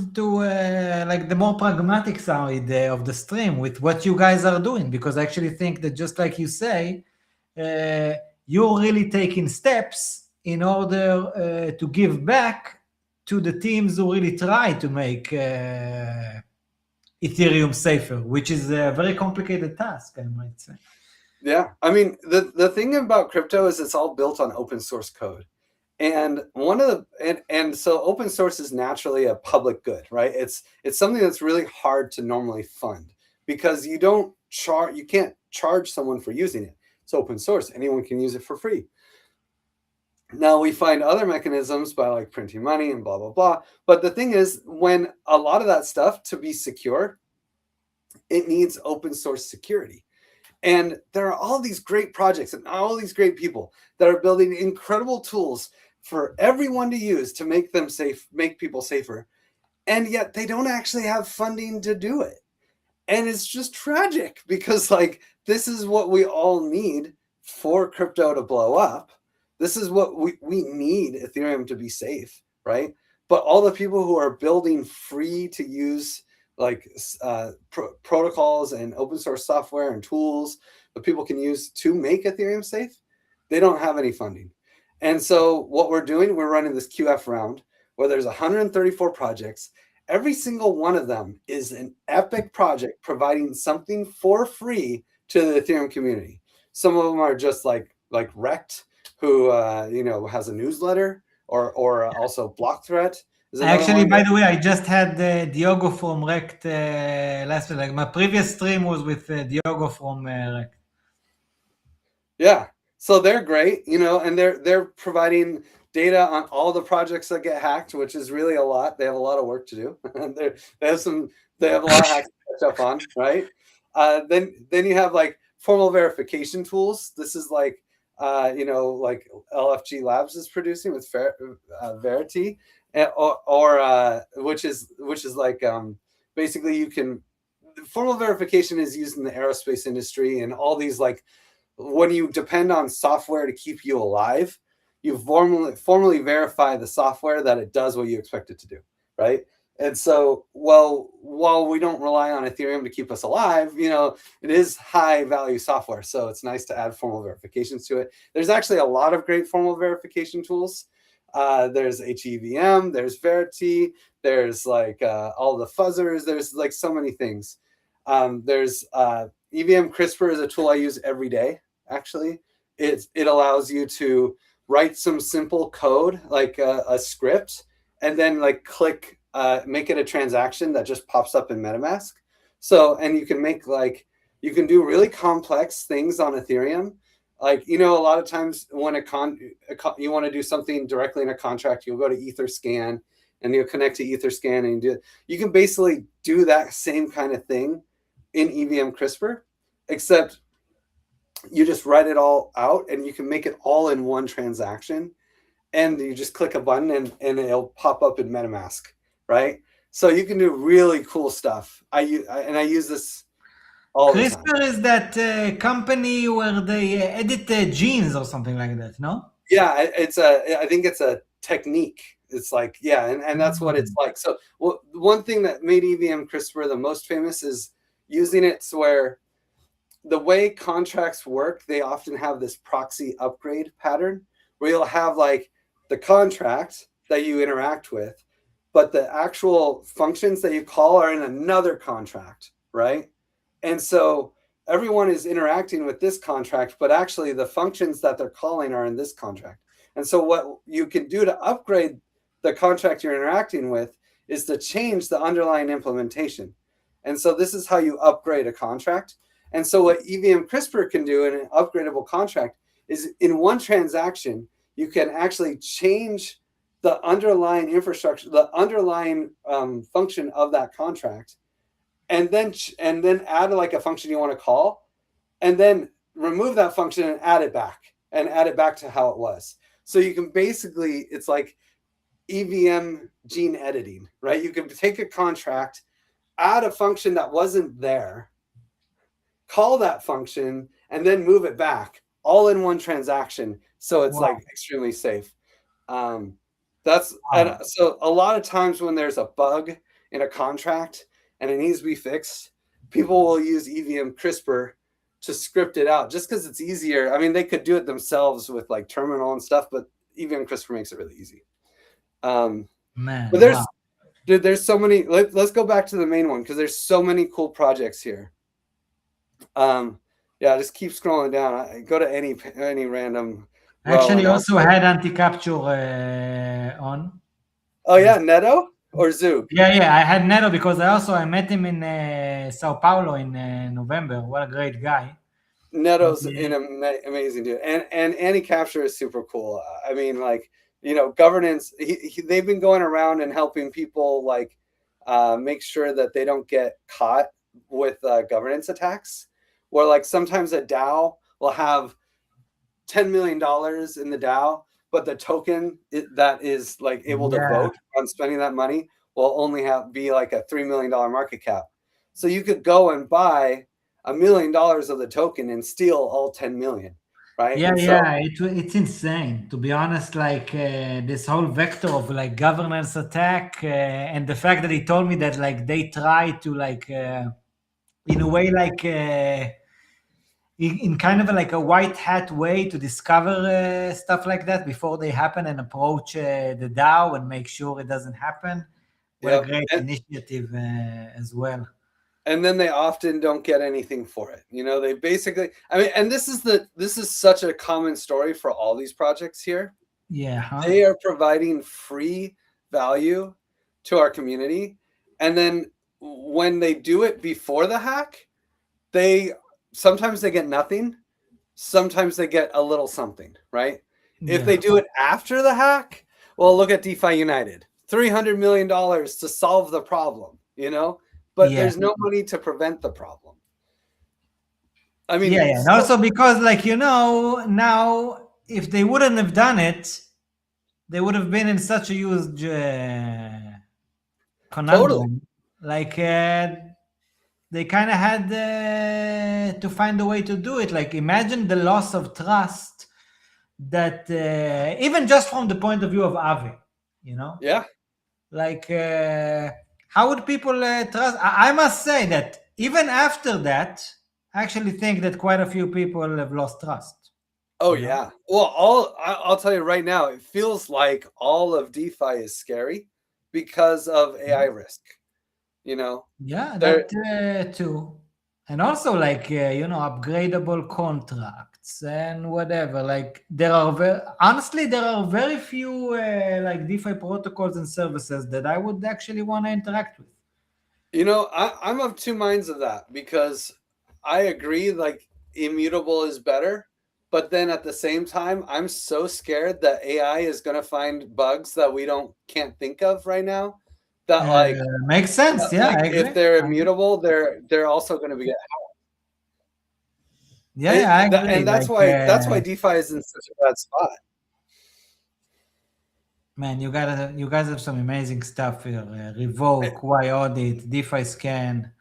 like the more pragmatic side of the stream with what you guys are doing, because I actually think that, just like you say, you're really taking steps in order to give back to the teams who really try to make Ethereum safer, which is a very complicated task, I might say. Yeah, I mean, the thing about crypto is it's all built on open source code, and so open source is naturally a public good, right? It's something that's really hard to normally fund, because you can't charge someone for using it. It's open source; anyone can use it for free. Now we find other mechanisms by like printing money and blah, blah, blah. But the thing is, when a lot of that stuff, to be secure, it needs open source security. And there are all these great projects and all these great people that are building incredible tools for everyone to use to make them safe, make people safer. And yet they don't actually have funding to do it. And it's just tragic, because like, this is what we all need for crypto to blow up. This is what we need Ethereum to be safe, right? But all the people who are building free to use protocols and open source software and tools that people can use to make Ethereum safe, they don't have any funding. And so what we're doing, we're running this QF round where there's 134 projects. Every single one of them is an epic project providing something for free to the Ethereum community. Some of them are just like Rect, who has a newsletter, or also Block Threat. Actually, by the way, I just had Diogo from Rect last week. Like my previous stream was with Diogo from Rect. Yeah, so they're great, and they're providing data on all the projects that get hacked, which is really a lot. They have a lot of work to do. they have a lot of hacks to catch up on, right? Then you have like formal verification tools. This is like like LFG Labs is producing with Verity, which is like basically formal verification is used in the aerospace industry and all these, like, when you depend on software to keep you alive, you formally verify the software that it does what you expect it to do, right? And so, while we don't rely on Ethereum to keep us alive, it is high value software. So it's nice to add formal verifications to it. There's actually a lot of great formal verification tools. There's HEVM, there's Verity, there's like all the fuzzers. There's like so many things. There's EVM CRISPR is a tool I use every day. Actually, it allows you to write some simple code, like a script, and then like click. Make it a transaction that just pops up in MetaMask. So, and you can you can do really complex things on Ethereum. Like, a lot of times when you want to do something directly in a contract, you'll go to Etherscan and you'll connect to Etherscan and you can basically do that same kind of thing in EVM CRISPR, except you just write it all out and you can make it all in one transaction. And you just click a button and it'll pop up in MetaMask. Right, so you can do really cool stuff. I use this all the time. CRISPR is that company where they edit genes or something like that, no? Yeah, I think it's a technique. It's like, yeah, and that's what it's like. So one thing that made EVM CRISPR the most famous is using it to where the way contracts work, they often have this proxy upgrade pattern where you'll have like the contract that you interact with, but the actual functions that you call are in another contract, right? And so everyone is interacting with this contract, but actually the functions that they're calling are in this contract. And so what you can do to upgrade the contract you're interacting with is to change the underlying implementation. And so this is how you upgrade a contract. And so what EVM CRISPR can do in an upgradable contract is in one transaction, you can actually change the underlying infrastructure, the underlying function of that contract, and then add like a function you want to call, and then remove that function and add it back to how it was. So you can basically, it's like EVM gene editing, right? You can take a contract, add a function that wasn't there, call that function, and then move it back all in one transaction. So it's like extremely safe. And so a lot of times when there's a bug in a contract and it needs to be fixed, people will use EVM CRISPR to script it out just because it's easier. I mean, they could do it themselves with like terminal and stuff, but EVM CRISPR makes it really easy. Man, but there's so many. Let's go back to the main one because there's so many cool projects here. Just keep scrolling down. Go to any random. Actually, also had anti-capture on. Oh yeah, Neto or Zug? Yeah, I had Neto because I met him in Sao Paulo in November. What a great guy. Neto's an amazing dude, and anti-capture is super cool. I mean, like, you know, governance. They've been going around and helping people like make sure that they don't get caught with governance attacks. Where like sometimes a DAO will have $10 million in the DAO, but the token that is like able to vote on spending that money will only be like a $3 million market cap. So you could go and buy $1 million of the token and steal all 10 million, right? It's insane, to be honest. Like this whole vector of like governance attack, and the fact that he told me that like they try to like in a way like in kind of like a white hat way to discover stuff like that before they happen and approach the DAO and make sure it doesn't happen. What a great initiative as well. And then they often don't get anything for it. You know, they basically, I mean, and this is such a common story for all these projects here. Yeah. They are providing free value to our community. And then when they do it before the hack, sometimes they get nothing. Sometimes they get a little something, right? If they do it after the hack, well, look at DeFi United, $300 million to solve the problem, you know? But there's no money to prevent the problem. I mean, and also because, like, you know, now if they wouldn't have done it, they would have been in such a huge conundrum. Totally. Like, they kind of had to find a way to do it. Like, imagine the loss of trust that, even just from the point of view of Aave, you know? Yeah. Like, how would people trust? I must say that even after that, I actually think that quite a few people have lost trust. Oh, yeah. Well, I'll tell you right now, it feels like all of DeFi is scary because of AI risk, you know? Yeah, that too. And also, like, you know, upgradable contracts and whatever. Like, honestly, there are very few like DeFi protocols and services that I would actually want to interact with. You know, I'm of two minds of that because I agree, like, immutable is better. But then at the same time, I'm so scared that AI is going to find bugs that we can't think of right now. That like makes sense. Yeah, like if they're immutable, they're also going to be hacked. I agree. And that's why DeFi is in such a bad spot. Man, you guys have some amazing stuff here. Revoke, Y Audit, DeFi Scan.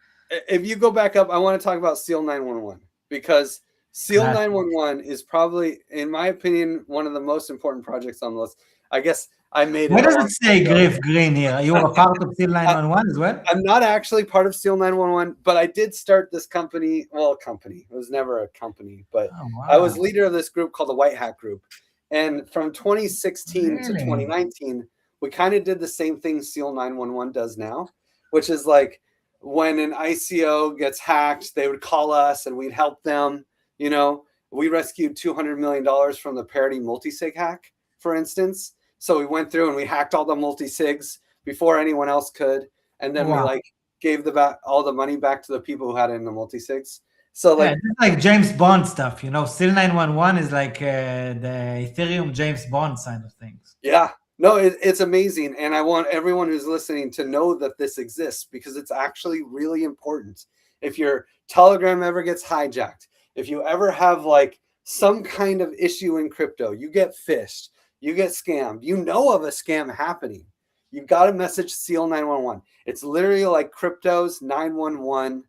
If you go back up, I want to talk about Seal 911 because Seal 911 is probably, in my opinion, one of the most important projects on the list. I guess I made it. What does it say, Griff Green here? You are part of Seal 911 as well? I'm not actually part of Seal 911, but I did start this company. Well, it was never a company, but I was leader of this group called the White Hat Group. And from 2016 to 2019, we kind of did the same thing Seal 911 does now, which is like when an ICO gets hacked, they would call us and we'd help them. You know, we rescued $200 million from the Parity multisig hack, for instance. So we went through and we hacked all the multisigs before anyone else could. And then we like gave all the money back to the people who had it in the multi-sigs. So like, it's like James Bond stuff, Still 911 is like the Ethereum James Bond side of things. Yeah, no, it's amazing. And I want everyone who's listening to know that this exists, because it's actually really important. If your Telegram ever gets hijacked, if you ever have like some kind of issue in crypto, you get phished, you get scammed, of a scam happening, you've got to message Seal 911. It's literally like crypto's 911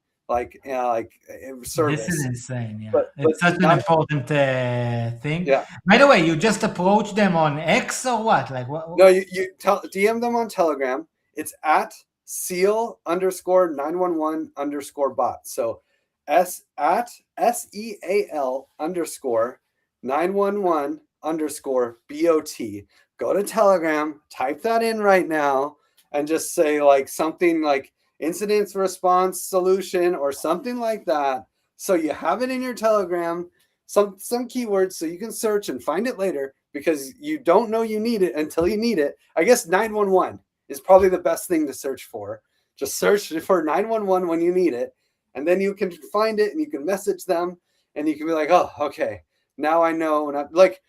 service. This is insane. Yeah, But it's such an important thing. Yeah. By the way, you just approach them on X or what? Like what? No, you DM them on Telegram. It's at seal_911_bot. So SEAL_911_BOT. Go to Telegram, type that in right now, and just say like something like incident response solution or something like that. So you have it in your Telegram, some keywords so you can search and find it later, because you don't know you need it until you need it. I guess 911 is probably the best thing to search for. Just search for 911 when you need it, and then you can find it and you can message them and you can be like, oh, okay, now I know. And like,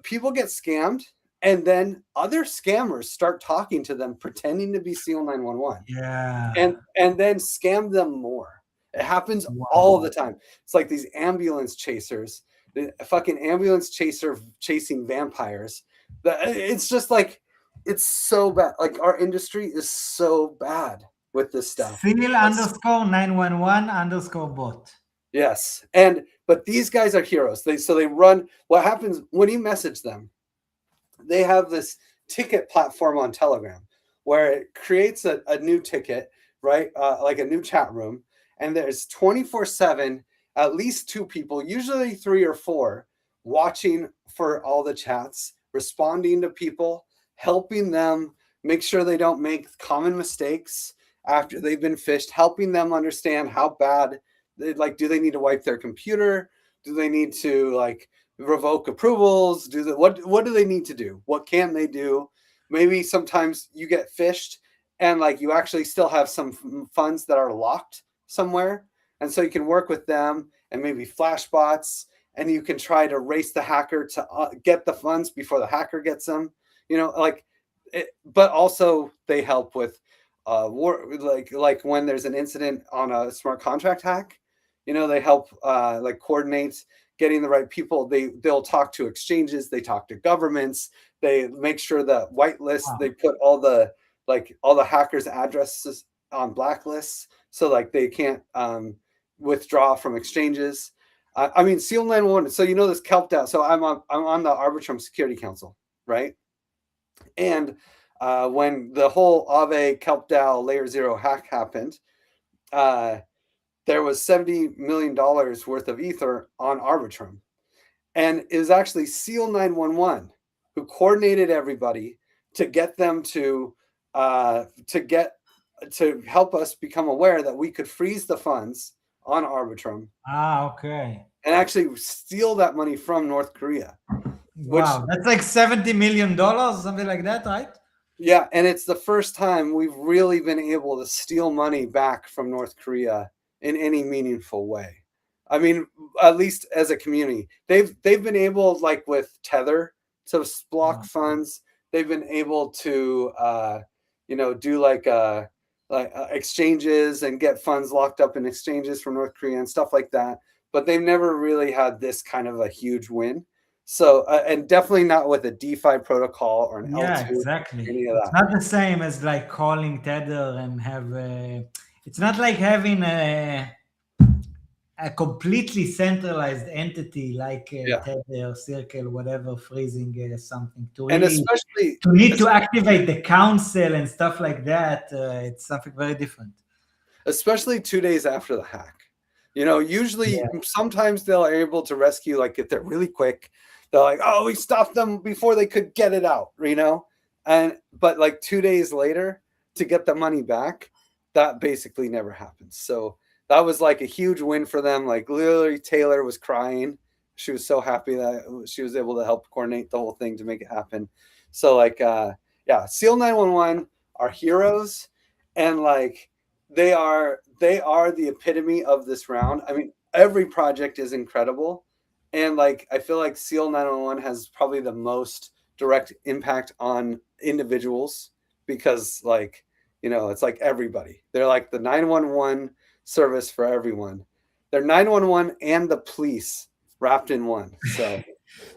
people get scammed, and then other scammers start talking to them pretending to be SEAL 911. Yeah. And then scam them more. It happens all the time. It's like these ambulance chasers, the fucking ambulance chaser chasing vampires. It's just like, it's so bad. Like, our industry is so bad with this stuff. SEAL_911_bot. Yes. But these guys are heroes. They run. What happens when you message them? They have this ticket platform on Telegram where it creates a new ticket, right? Like a new chat room. And there's 24/7, at least 2 people, usually 3 or 4, watching for all the chats, responding to people, helping them make sure they don't make common mistakes after they've been phished, helping them understand how bad do they need to wipe their computer? Do they need to like revoke approvals? What do they need to do? What can they do? Maybe sometimes you get phished and like you actually still have some funds that are locked somewhere, and so you can work with them and maybe flash bots, and you can try to race the hacker to get the funds before the hacker gets them. But also they help with like when there's an incident on a smart contract hack. They help like coordinate getting the right people. They'll talk to exchanges, they talk to governments, they make sure that whitelist, they put all the hackers' addresses on blacklists, so like they can't withdraw from exchanges. I mean, SEAL 911. So this Kelp DAO. So I'm on the Arbitrum Security Council, right? And when the whole Aave Kelp DAO Layer 0 hack happened, there was $70 million worth of Ether on Arbitrum. And it was actually SEAL 911 who coordinated everybody to get them to help us become aware that we could freeze the funds on Arbitrum. Okay. And actually steal that money from North Korea. Wow, that's like $70 million, something like that, right? Yeah, and it's the first time we've really been able to steal money back from North Korea in any meaningful way. I mean, at least as a community, they've been able, like with Tether, to block funds. They've been able to, do like exchanges and get funds locked up in exchanges from North Korea and stuff like that. But they've never really had this kind of a huge win. So, and definitely not with a DeFi protocol or an L2. Yeah, exactly. Any of that. It's not the same as like calling Tether and it's not like having a completely centralized entity like Tether, Circle, whatever, freezing something to really, and especially to need to activate the council and stuff like that. It's something very different. Especially 2 days after the hack. Usually sometimes they're able to rescue, like if they're really quick, they're like, oh, we stopped them before they could get it out, but like 2 days later to get the money back, that basically never happens. So that was like a huge win for them. Like literally Taylor was crying. She was so happy that she was able to help coordinate the whole thing to make it happen. So like, SEAL 911 are heroes. And like, they are the epitome of this round. I mean, every project is incredible, and like I feel like Seal 911 has probably the most direct impact on individuals because, like, you know, it's like everybody. They're like the 911 service for everyone. They're 911 and the police wrapped in one. So,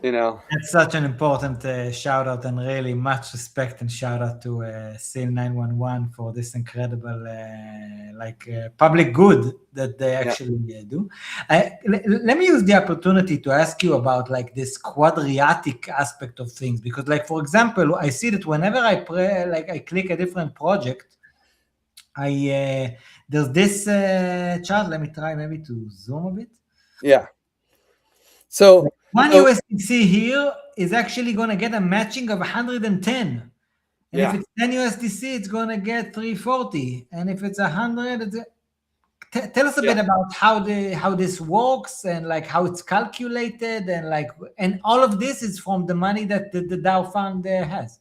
you know, It's such an important shout out, and really much respect and shout out to SEAL 911 for this incredible public good that they actually do. Let me use the opportunity to ask you about like this quadratic aspect of things, because like, for example, I see that whenever I I click a different project, there's this chart. Let me try maybe to zoom a bit. yeah. So one USDC here is actually going to get a matching of 110. And if it's 10 USDC, it's going to get 340. And if it's 100, tell us a bit about how this works and like how it's calculated, and all of this is from the money that the DAO fund has.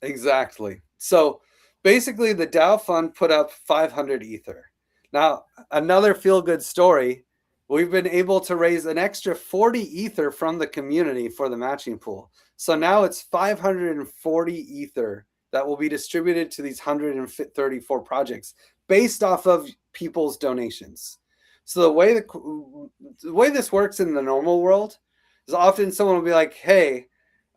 Exactly. So basically the DAO fund put up 500 Ether. Now, another feel-good story, we've been able to raise an extra 40 Ether from the community for the matching pool. So now it's 540 Ether that will be distributed to these 134 projects based off of people's donations. So the way this works in the normal world is often someone will be like, hey,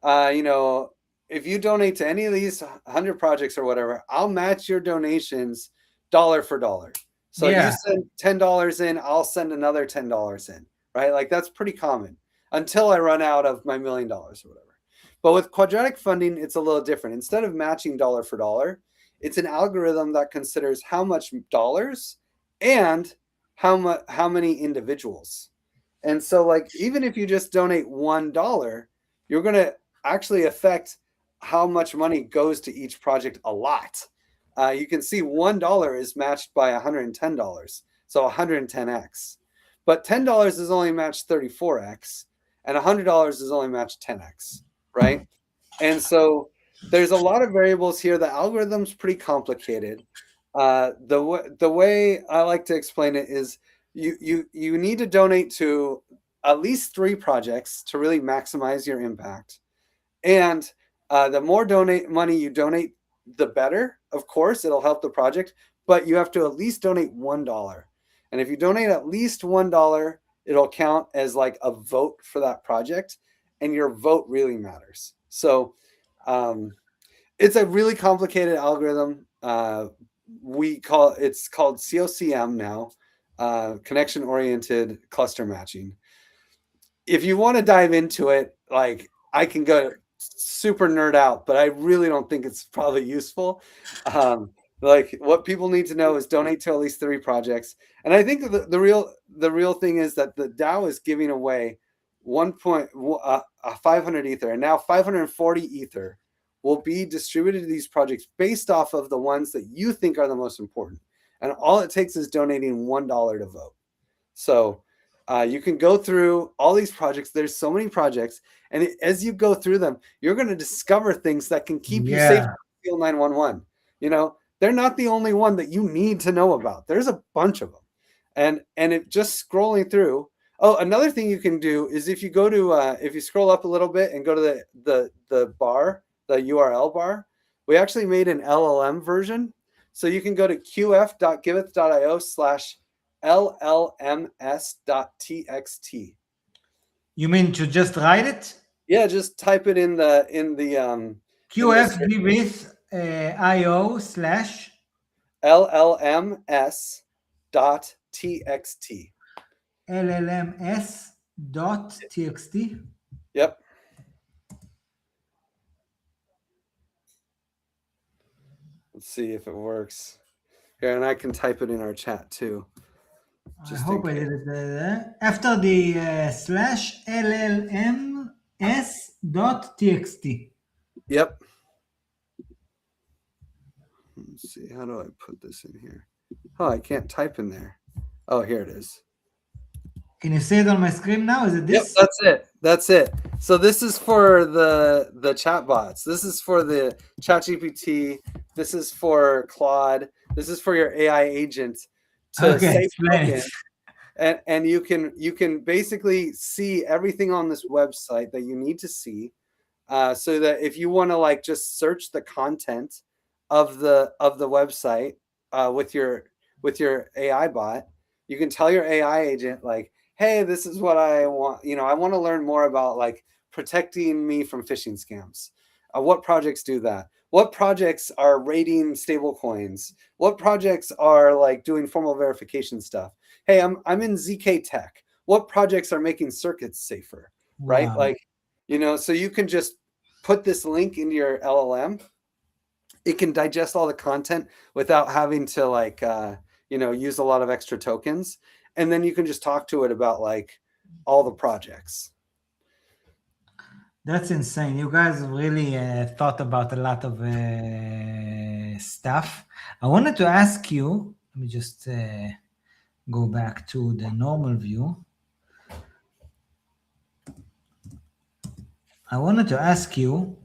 you know, if you donate to any of these 100 projects or whatever, I'll match your donations dollar for dollar. So you send $10 in, I'll send another $10 in, right? Like that's pretty common until I run out of my $1 million or whatever. But with quadratic funding, it's a little different. Instead of matching dollar for dollar, it's an algorithm that considers how much dollars and how many individuals. And so like, even if you just donate $1, you're going to actually affect how much money goes to each project a lot. You can see $1 is matched by $110, so 110x. But $10 is only matched 34x, and $100 is only matched 10x, right? And so there's a lot of variables here. The algorithm's pretty complicated. The way I like to explain it is you need to donate to at least 3 projects to really maximize your impact. And the more money you donate, the better. Of course, it'll help the project, but you have to at least donate $1. And if you donate at least $1, it'll count as like a vote for that project, and your vote really matters. So it's a really complicated algorithm. It's called COCM now, connection-oriented cluster matching. If you want to dive into it, like I can go super nerd out, but I really don't think it's probably useful. Like what people need to know is donate to at least 3 projects. And I think the real thing is that the DAO is giving away 500 Ether, and now 540 Ether will be distributed to these projects based off of the ones that you think are the most important. And all it takes is donating $1 to vote. So you can go through all these projects. There's so many projects. And as you go through them, you're going to discover things that can keep you safe from SEAL 911. You know, they're not the only one that you need to know about. There's a bunch of them. And it just scrolling through. Oh, another thing you can do is if you go to, if you scroll up a little bit and go to the bar, the URL bar, we actually made an LLM version. So you can go to qf.giveth.io/llms.txt. You mean to just write it? Yeah, just type it in the qf.giveth.io/llms.txt. llms.txt. Yep. Let's see if it works. Here, and I can type it in our chat too. I hope I did it after the /llms.txt. Yep. Let's see. How do I put this in here? Oh, I can't type in there. Oh, here it is. Can you see it on my screen now? Is it this? Yep, that's it. That's it. So this is for the chat bots. This is for the ChatGPT. This is for Claude. This is for your AI agent to Okay, save explain token. And you can basically see everything on this website that you need to see, so that if you want to like just search the content of the website with your AI bot, you can tell your AI agent like, hey, this is what I want. I want to learn more about like protecting me from phishing scams. What projects do that? What projects are rating stable coins? What projects are like doing formal verification stuff? Hey, I'm in ZK Tech. What projects are making circuits safer? Right? Wow. Like, so you can just put this link into your LLM. It can digest all the content without having to like, use a lot of extra tokens. And then you can just talk to it about like all the projects. That's insane. You guys really thought about a lot of stuff. I wanted to ask you, let me just go back to the normal view. I wanted to ask you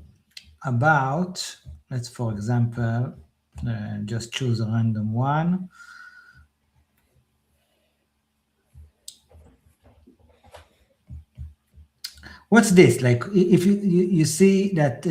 about, let's, for example, just choose a random one. What's this? Like, if you see that,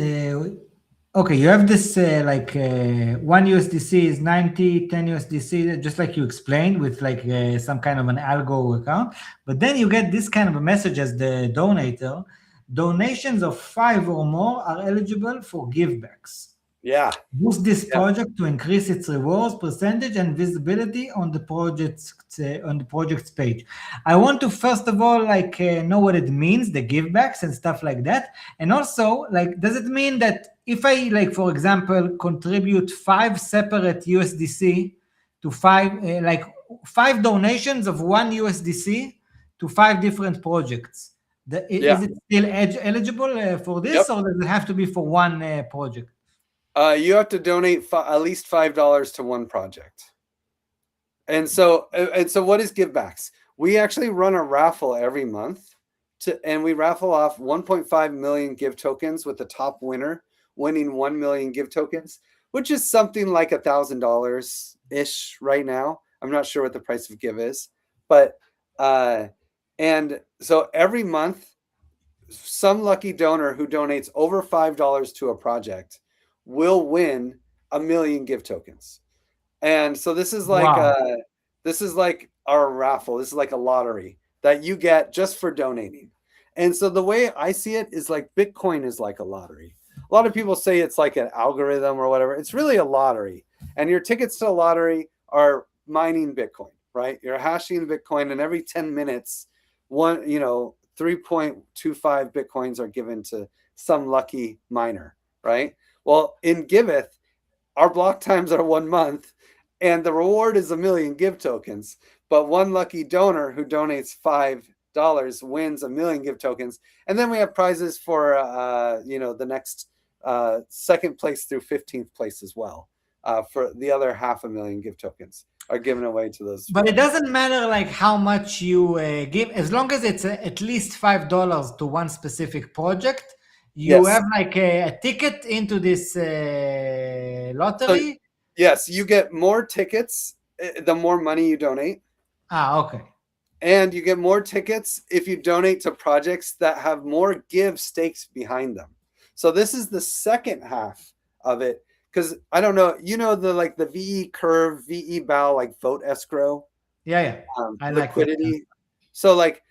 okay, you have this like 1 USDC is 90, 10 USDC, just like you explained with like some kind of an algo account. But then you get this kind of a message as the donator. Donations of 5 or more are eligible for givebacks. Yeah. Boost this project to increase its rewards percentage and visibility on the project's page. I want to first of all like know what it means, the givebacks and stuff like that, and also like, does it mean that if I like, for example, contribute 5 separate USDC to 5 donations of 1 USDC to 5 different projects, is it still eligible for this, or does it have to be for one project? You have to donate at least $5 to one project. And so what is givebacks? We actually run a raffle every month and we raffle off 1.5 million give tokens, with the top winner winning 1 million give tokens, which is something like $1,000 ish right now. I'm not sure what the price of give is, but and so every month, some lucky donor who donates over $5 to a project will win 1 million give tokens. And so this is like our raffle. This is like a lottery that you get just for donating. And so the way I see it is like Bitcoin is like a lottery. A lot of people say it's like an algorithm or whatever. It's really a lottery. And your tickets to a lottery are mining Bitcoin, right? You're hashing Bitcoin, and every 10 minutes, 3.25 Bitcoins are given to some lucky miner, right? Well, in Giveth, our block times are 1 month, and the reward is 1 million give tokens. But one lucky donor who donates $5 wins 1 million give tokens. And then we have prizes for, the next second place through 15th place as well. For the other 500,000 give tokens are given away to those. But it doesn't matter like how much you give, as long as it's at least $5 to one specific project. You have like a ticket into this lottery? So, yes, you get more tickets the more money you donate. Okay. And you get more tickets if you donate to projects that have more give stakes behind them. So this is the second half of it, because I don't know, the VE curve, VE bow, like vote escrow. Yeah. I liquidity. Like so like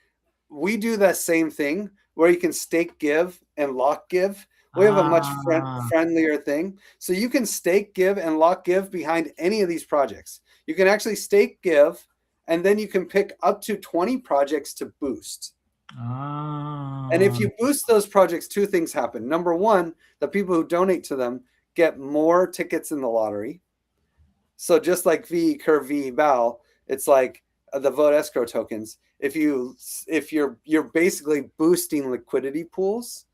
we do that same thing where you can stake give and lock give. We have a much friendlier thing. So you can stake give and lock give behind any of these projects. You can actually stake give, and then you can pick up to 20 projects to boost. And if you boost those projects, 2 things happen. Number 1, the people who donate to them get more tickets in the lottery. So just like VE curve, VE bow, it's like the vote escrow tokens. If you're basically boosting liquidity pools,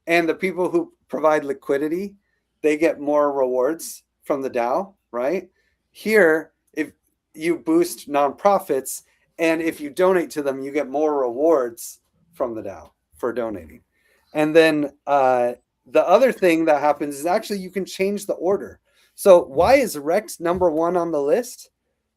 and the people who provide liquidity, they get more rewards from the DAO, right? Here, if you boost nonprofits, and if you donate to them, you get more rewards from the DAO for donating. And then the other thing that happens is actually you can change the order. So why is Rect number 1 on the list?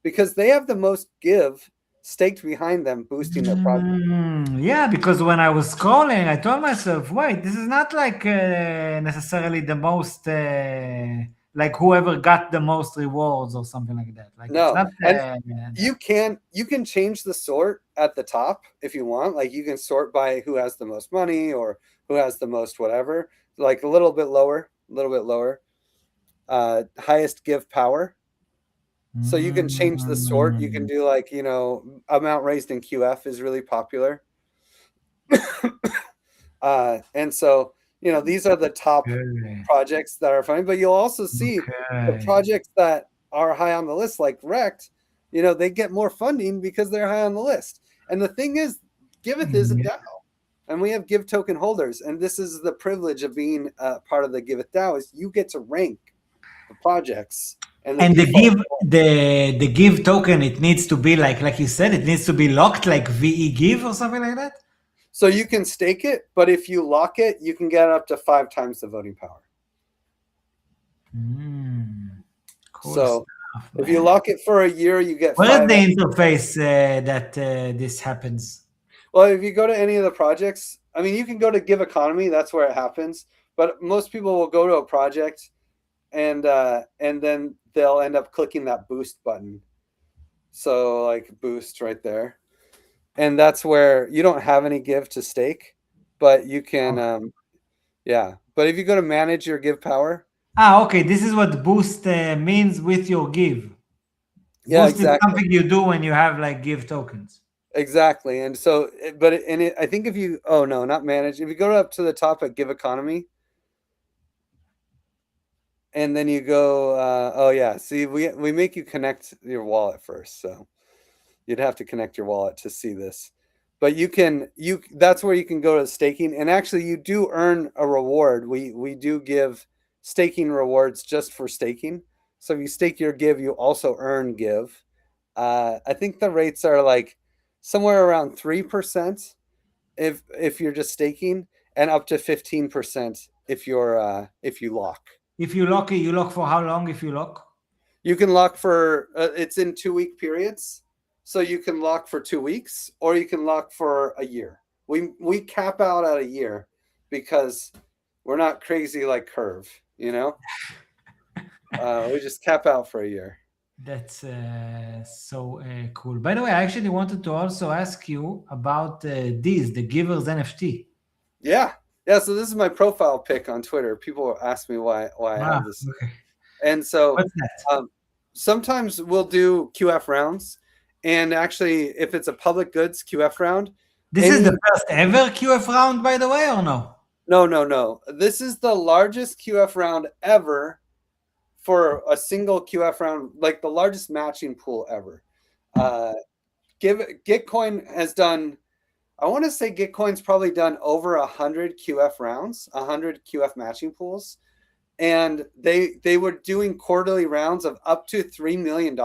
Because they have the most give staked behind them, boosting their project. Yeah, because when I was scrolling, I told myself, wait, this is not like necessarily the most, like whoever got the most rewards or something like that. Like it's No, not. and you can change the sort at the top if you want. Like you can sort by who has the most money or who has the most whatever. Like a little bit lower. Highest give power. So you can change the sort. You can do like, amount raised in QF is really popular. And so, these are the top projects that are funny, but you'll also see the projects that are high on the list, like Rect, they get more funding because they're high on the list. And the thing is, Giveth is a DAO, and we have Give token holders. And this is the privilege of being part of the Giveth DAO, is you get to rank the projects. And the give token, it needs to be like you said, it needs to be locked like VE give or something like that. So you can stake it, but if you lock it, you can get up to 5 times the voting power. Cool so stuff, if you lock it for a year, you get. What is the interface that this happens? Well, if you go to any of the projects, I mean, you can go to Give Economy. That's where it happens. But most people will go to a project, and then they'll end up clicking that boost button. So like boost right there. And that's where you don't have any give to stake, but you can, But if you go to manage your give power. Okay. This is what boost means with your give. Yeah, boost is something you do when you have like give tokens. Exactly. And so, I think if you, not manage. If you go up to the top at Give Economy, and then you go, see, we make you connect your wallet first. So you'd have to connect your wallet to see this, but that's where you can go to staking. And actually you do earn a reward. We do give staking rewards just for staking. So if you stake your give, you also earn give. I think the rates are like somewhere around 3% if you're just staking, and up to 15% if you lock. If you lock it, you lock for how long? If you lock, you can lock for it's in 2-week periods. So you can lock for 2 weeks, or you can lock for a year. We cap out at a year because we're not crazy like Curve, We just cap out for a year. That's so cool. By the way, I actually wanted to also ask you about the Givers NFT. Yeah. So this is my profile pic on Twitter. People ask me why I have this. Okay. And so what's that? Sometimes we'll do QF rounds. And actually, if it's a public goods QF round. This is the first ever QF round, by the way, or no? No. This is the largest QF round ever for a single QF round, like the largest matching pool ever. Gitcoin has done, I want to say Gitcoin's probably done over 100 QF rounds, 100 QF matching pools. And they were doing quarterly rounds of up to $3 million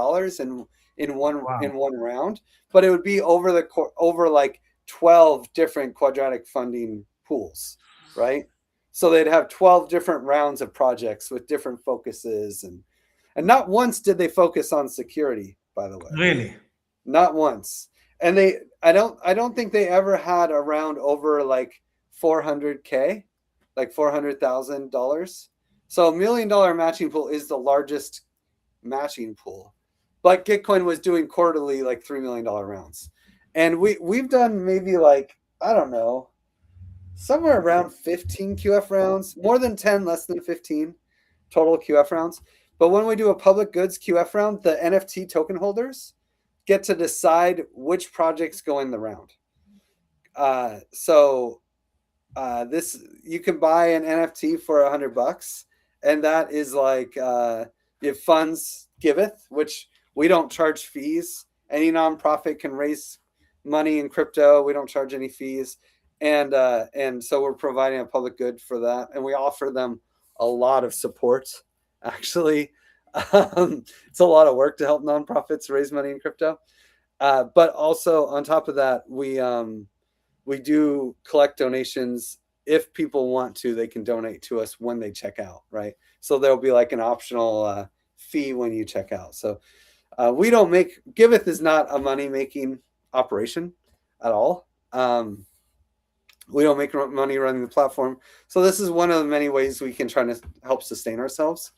in one round, but it would be over like 12 different quadratic funding pools, right? So they'd have 12 different rounds of projects with different focuses, and not once did they focus on security, by the way. Really? Not once. And I don't think they ever had a round over like 400K, like $400,000. So $1 million matching pool is the largest matching pool. But Gitcoin was doing quarterly like $3 million rounds. And we've done maybe like, I don't know, somewhere around 15 QF rounds, more than 10, less than 15 total QF rounds. But when we do a public goods QF round, the NFT token holders get to decide which projects go in the round. This, you can buy an NFT for $100, and that is like it funds Giveth, which we don't charge fees. Any nonprofit can raise money in crypto. We don't charge any fees. And so we're providing a public good for that. And we offer them a lot of support, actually. It's a lot of work to help nonprofits raise money in crypto. But also on top of that, we do collect donations if people want to, they can donate to us when they check out, right? So there'll be like an optional fee when you check out. So we don't make, Giveth is not a money-making operation at all. We don't make money running the platform. So this is one of the many ways we can try to help sustain ourselves.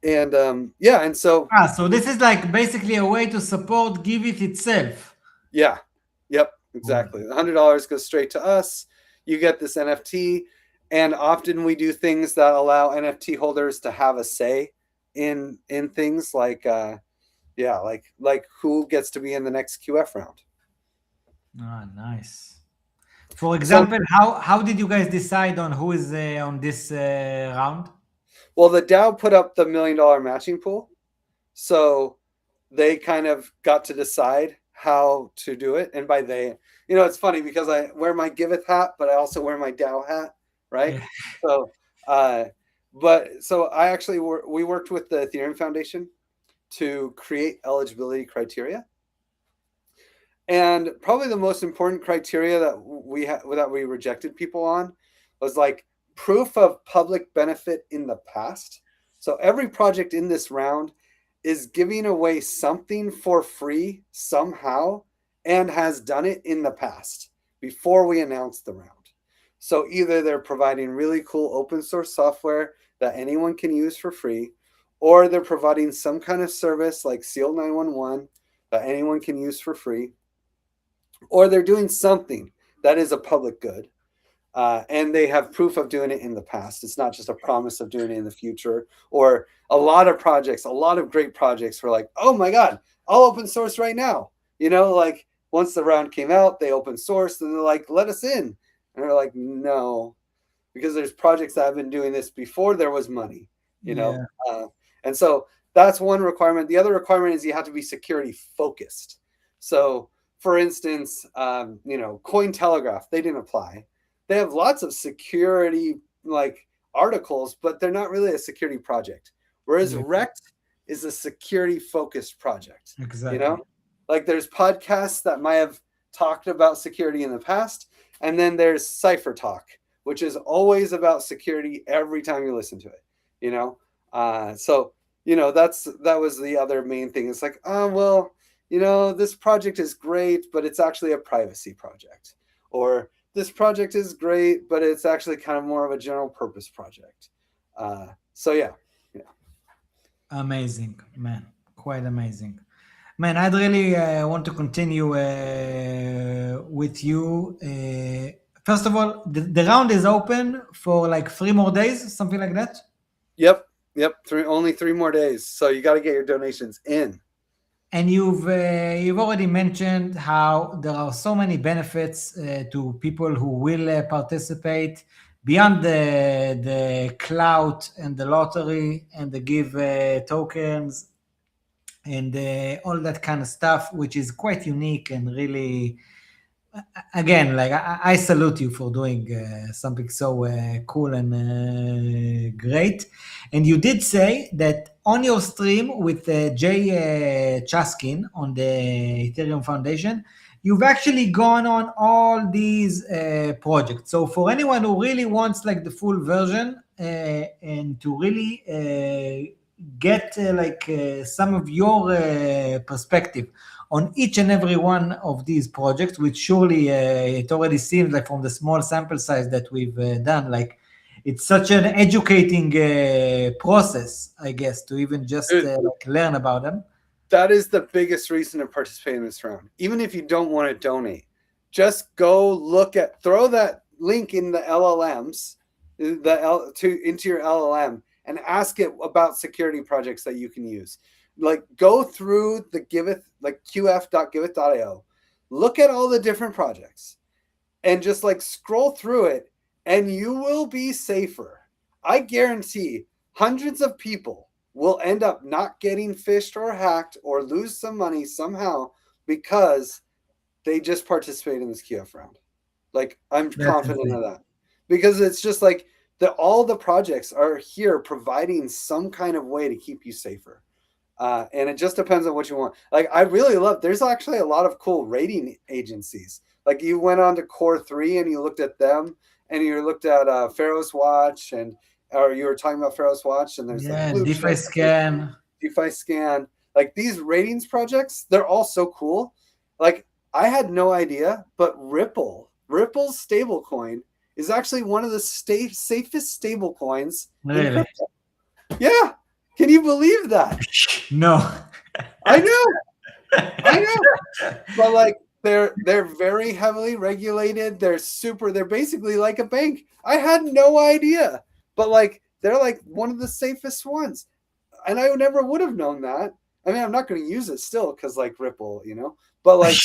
And yeah, and so so this is like basically a way to support Giveth itself. Yeah. Yep. Exactly. $100 goes straight to us. You get this NFT, and often we do things that allow NFT holders to have a say in things like like who gets to be in the next QF round. Ah, nice. For example, how did you guys decide on who is on this round? Well, the DAO put up the $1 million matching pool, so they kind of got to decide how to do it. And by they, it's funny because I wear my Giveth hat, but I also wear my DAO hat, right? Yeah. So, so I actually we worked with the Etehreum Foundation to create eligibility criteria. And probably the most important criteria that we rejected people on was like proof of public benefit in the past. So every project in this round is giving away something for free somehow and has done it in the past before we announced the round. So either they're providing really cool open source software that anyone can use for free, or they're providing some kind of service like Seal 911 that anyone can use for free, or they're doing something that is a public good. And they have proof of doing it in the past. It's not just a promise of doing it in the future. Or a lot of projects, a lot of great projects were like, oh my God, I'll open source right now. Like once the round came out, they open sourced and they're like, let us in. And they're like, no, because there's projects that have been doing this before there was money, know? And so that's one requirement. The other requirement is you have to be security focused. So for instance, Cointelegraph, they didn't apply. They have lots of security like articles, but they're not really a security project. Whereas Rect is a security focused project. Exactly. Like there's podcasts that might have talked about security in the past. And then there's Cypher Talk, which is always about security every time you listen to it, So, that was the other main thing. It's like, this project is great, but it's actually a privacy project. Or this project is great, but it's actually kind of more of a general purpose project. So yeah. Amazing, man. Quite amazing. Man, I'd really want to continue with you. First of all, the round is open for like 3 more days, something like that? Yep. Only 3 more days. So you got to get your donations in. And you've already mentioned how there are so many benefits to people who will participate beyond the clout and the lottery and the give tokens and all that kind of stuff, which is quite unique and really, again, like I salute you for doing something so cool and great. And you did say that on your stream with Jay Chaskin on the Etehreum Foundation, you've actually gone on all these projects. So for anyone who really wants like the full version and to really get some of your perspective on each and every one of these projects, which surely it already seems like from the small sample size that we've done, like it's such an educating process, I guess, to even just learn about them. That is the biggest reason to participate in this round. Even if you don't want to donate, just go throw that link in the LLMs, into your LLM and ask it about security projects that you can use. Like go through the Giveth, like qf.giveth.io, look at all the different projects and just like scroll through it and you will be safer. I guarantee hundreds of people will end up not getting phished or hacked or lose some money somehow because they just participate in this QF round. Like I'm confident of that because it's just like all the projects are here providing some kind of way to keep you safer. And it just depends on what you want. Like, I really love, there's actually a lot of cool rating agencies. Like, you went on to Core 3 and you looked at them, and you looked at Pharaoh's Watch, or you were talking about Pharaoh's Watch, and there's like Blue DeFi Scan. DeFi Scan. Like, these ratings projects, they're all so cool. Like, I had no idea, but Ripple's stablecoin is actually one of the safest stablecoins in crypto. Yeah. Can you believe that? No. I know. But like, they're very heavily regulated. They're basically like a bank. I had no idea. But like, they're like one of the safest ones. And I never would have known that. I mean, I'm not going to use it still because like Ripple, but like,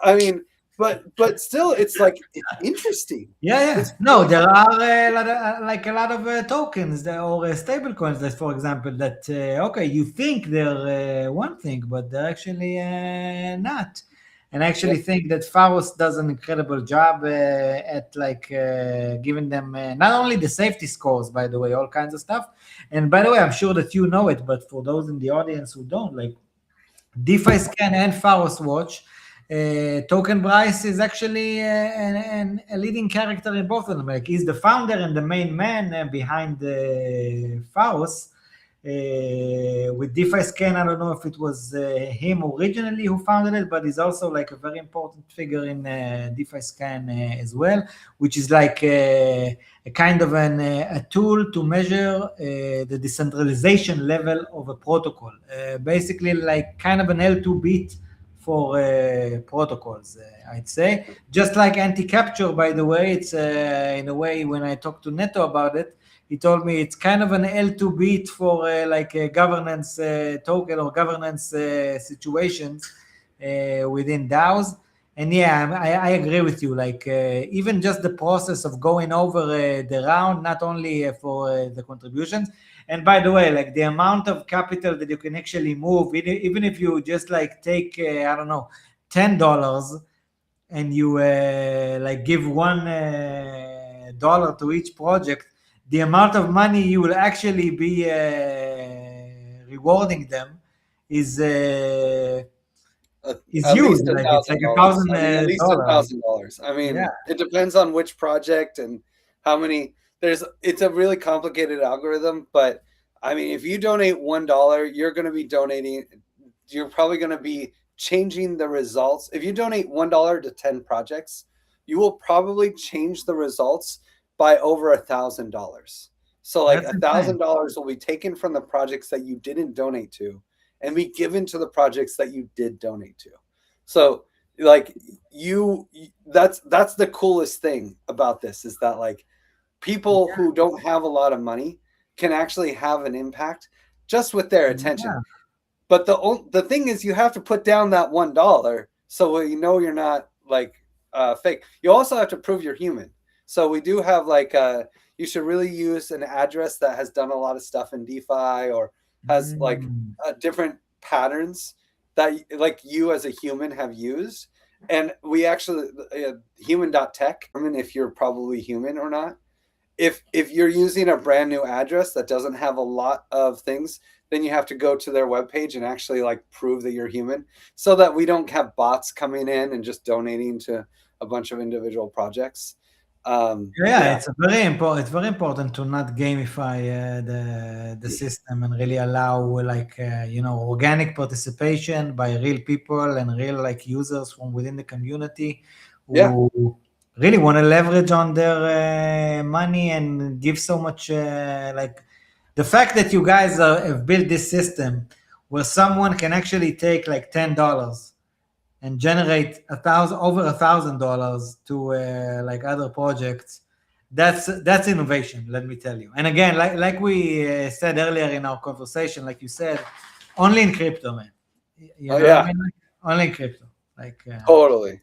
I mean, but still, it's like, it's interesting. Yeah. No, there are a lot of tokens or stable coins that, for example, that okay, you think they're one thing, but they're actually not. And I actually think that Pharos does an incredible job at like giving them not only the safety scores, by the way, all kinds of stuff. And by the way, I'm sure that you know it, but for those in the audience who don't, like DeFi Scan and Pharos Watch, Token Bryce is actually a leading character in both of them. Like, he's the founder and the main man behind the Pharos. With DeFi Scan, I don't know if it was him originally who founded it, but he's also like a very important figure in DeFi Scan as well, which is like a kind of a tool to measure the decentralization level of a protocol. Basically, like kind of an L2 bit for protocols, I'd say. Just like anti-capture, by the way, it's in a way, when I talked to Neto about it, he told me it's kind of an L2 bit for like a governance token or governance situations within DAOs. And yeah, I agree with you. Like even just the process of going over the round, not only for the contributions. And by the way, like the amount of capital that you can actually move, even if you just like take, I don't know, $10 and you like give $1 to each project, the amount of money you will actually be rewarding them is huge. Like, it's like $1,000. At least $1,000. I mean, It depends on which project and how many. It's a really complicated algorithm, but I mean, if you donate $1, you're going to be donating. You're probably going to be changing the results. If you donate $1 to 10 projects, you will probably change the results by over $1,000. So like $1,000 will be taken from the projects that you didn't donate to and be given to the projects that you did donate to. So like that's the coolest thing about this, is that like people who don't have a lot of money can actually have an impact just with their attention. But the thing is, you have to put down that $1 so you know you're not like fake. You also have to prove you're human. So we do have like you should really use an address that has done a lot of stuff in DeFi or has like different patterns that like you as a human have used. And we actually human.tech, I mean, if you're probably human or not. If you're using a brand new address that doesn't have a lot of things, then you have to go to their webpage and actually like prove that you're human, so that we don't have bots coming in and just donating to a bunch of individual projects. It's very important. It's very important to not gamify the system and really allow like organic participation by real people and real like users from within the community who really want to leverage on their money and give so much. Like the fact that you guys have built this system where someone can actually take like $10 and generate over $1,000 to like other projects, that's innovation, let me tell you. And again, like we said earlier in our conversation, like you said, only in crypto, man. You know what I mean? Only in crypto. Like totally.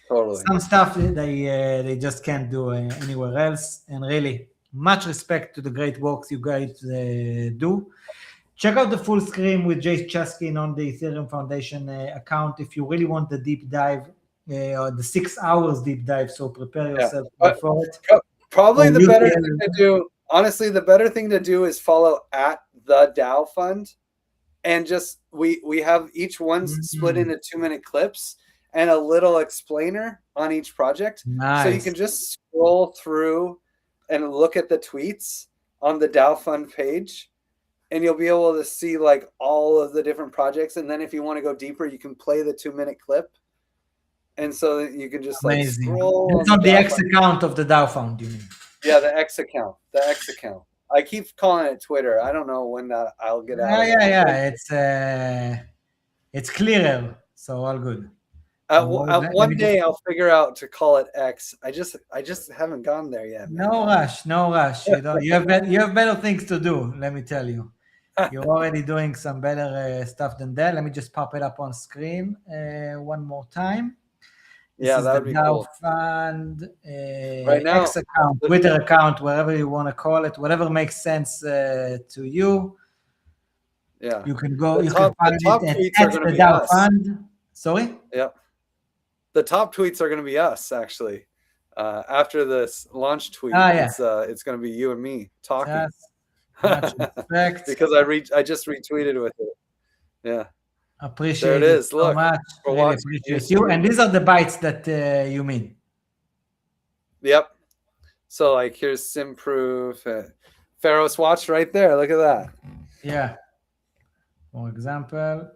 Some stuff they just can't do anywhere else. And really, much respect to the great works you guys do. Check out the full screen with Jay Chaskin on the Ethereum Foundation account if you really want the deep dive, or the 6 hours deep dive. So prepare yourself for it. Probably the better thing to do, honestly, the better thing to do is follow at the DAO Fund and just we have each one split into 2-minute clips and a little explainer on each project. Nice. So you can just scroll through and look at the tweets on the DAO Fund page, and you'll be able to see like all of the different projects. And then if you want to go deeper, you can play the 2-minute clip. And so you can just like scroll. It's on the X account of the DAO Fund, you mean? Yeah, the X account. The X account. I keep calling it Twitter. I don't know when that I'll get out. Yeah. It's clearer, so all good. One day I'll figure out to call it X. I just haven't gone there yet. Man. No rush. You have better things to do. Let me tell you. You're already doing some better stuff than that. Let me just pop it up on screen one more time. This that would be cool. Fund, right now, X account, Twitter account, whatever you want to call it, whatever makes sense to you. Yeah, you can go. You can find it at the DAO Fund. Sorry. Yep. The top tweets are going to be us actually. After this launch tweet, it's going to be you and me talking. Much respect. Because I just retweeted with it. Yeah. Appreciate there it is. So Look, much. Really appreciate you. And these are the bytes that you mean. Yep. So like here's Simproof, Pharaoh's Watch right there. Look at that. Yeah. For example,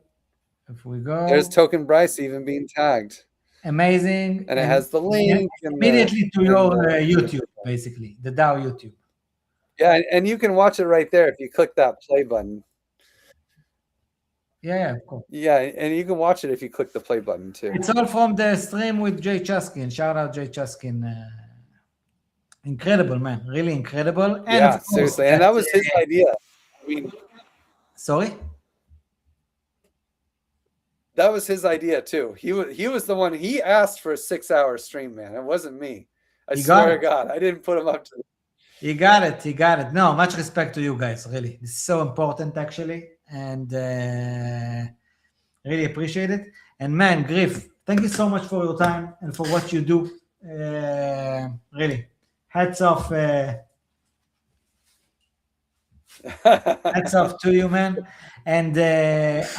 if we go, there's Token Bryce even being tagged. Amazing. And it has the link immediately to your YouTube, basically the DAO YouTube. Yeah, and you can watch it right there if you click that play button. Yeah, of course. Yeah, and you can watch it if you click the play button too. It's all from the stream with Jay Chuskin. Shout out Jay Chuskin. Incredible, man. Really incredible. And yeah, seriously. And that was his idea. I mean, sorry? That was his idea too. He was the one. He asked for a 6-hour stream, man. It wasn't me. I swear to God, I didn't put him up to. He got it. No, much respect to you guys. Really, it's so important actually, and really appreciate it. And man, Griff, thank you so much for your time and for what you do. Really, hats off. Hats off to you, man. And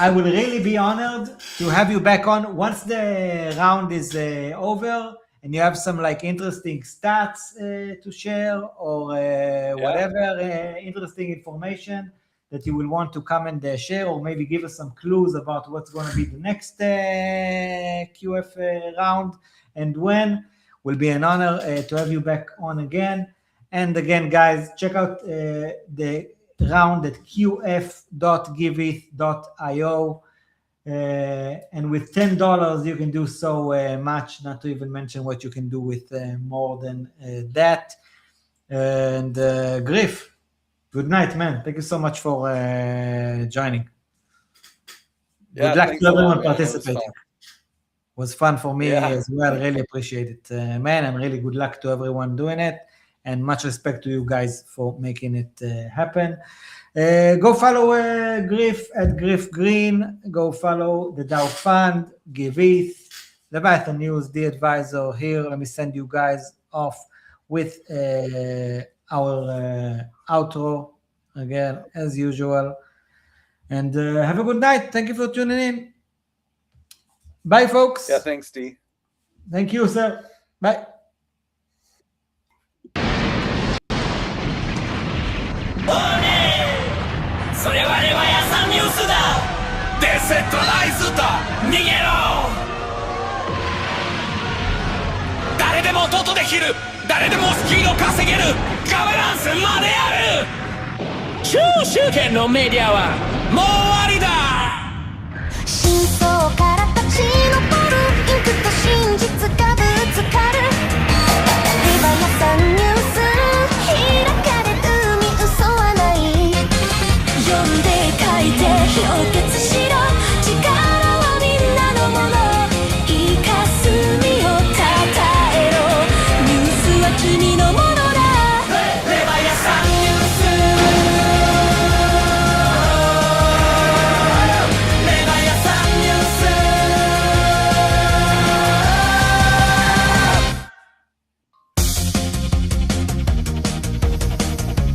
I will really be honored to have you back on once the round is over and you have some like interesting stats to share or whatever interesting information that you will want to come and share, or maybe give us some clues about what's going to be the next QF round and when. Will be an honor to have you back on again. And again, guys, check out the round at qf.giveth.io. And with $10, you can do so much, not to even mention what you can do with more than that. And Griff, good night, man. Thank you so much for joining. Good luck to everyone participating. It was fun for me as well. Really appreciate it, man. And really good luck to everyone doing it. And much respect to you guys for making it happen. Go follow Griff at Griff Green. Go follow the DAO Fund, Giveth, Leviathan News, DAdvisoor here. Let me send you guys off with our outro again, as usual. And have a good night. Thank you for tuning in. Bye, folks. Yeah, thanks, D. Thank you, sir. Bye. それはレバヤさんニュースだ。デセットライズと逃げろ。誰でもトトできる。誰でもスキーを稼げる。ガバナンスまである。中集権のメディアはもう終わりだ。真相から立ち上るインクと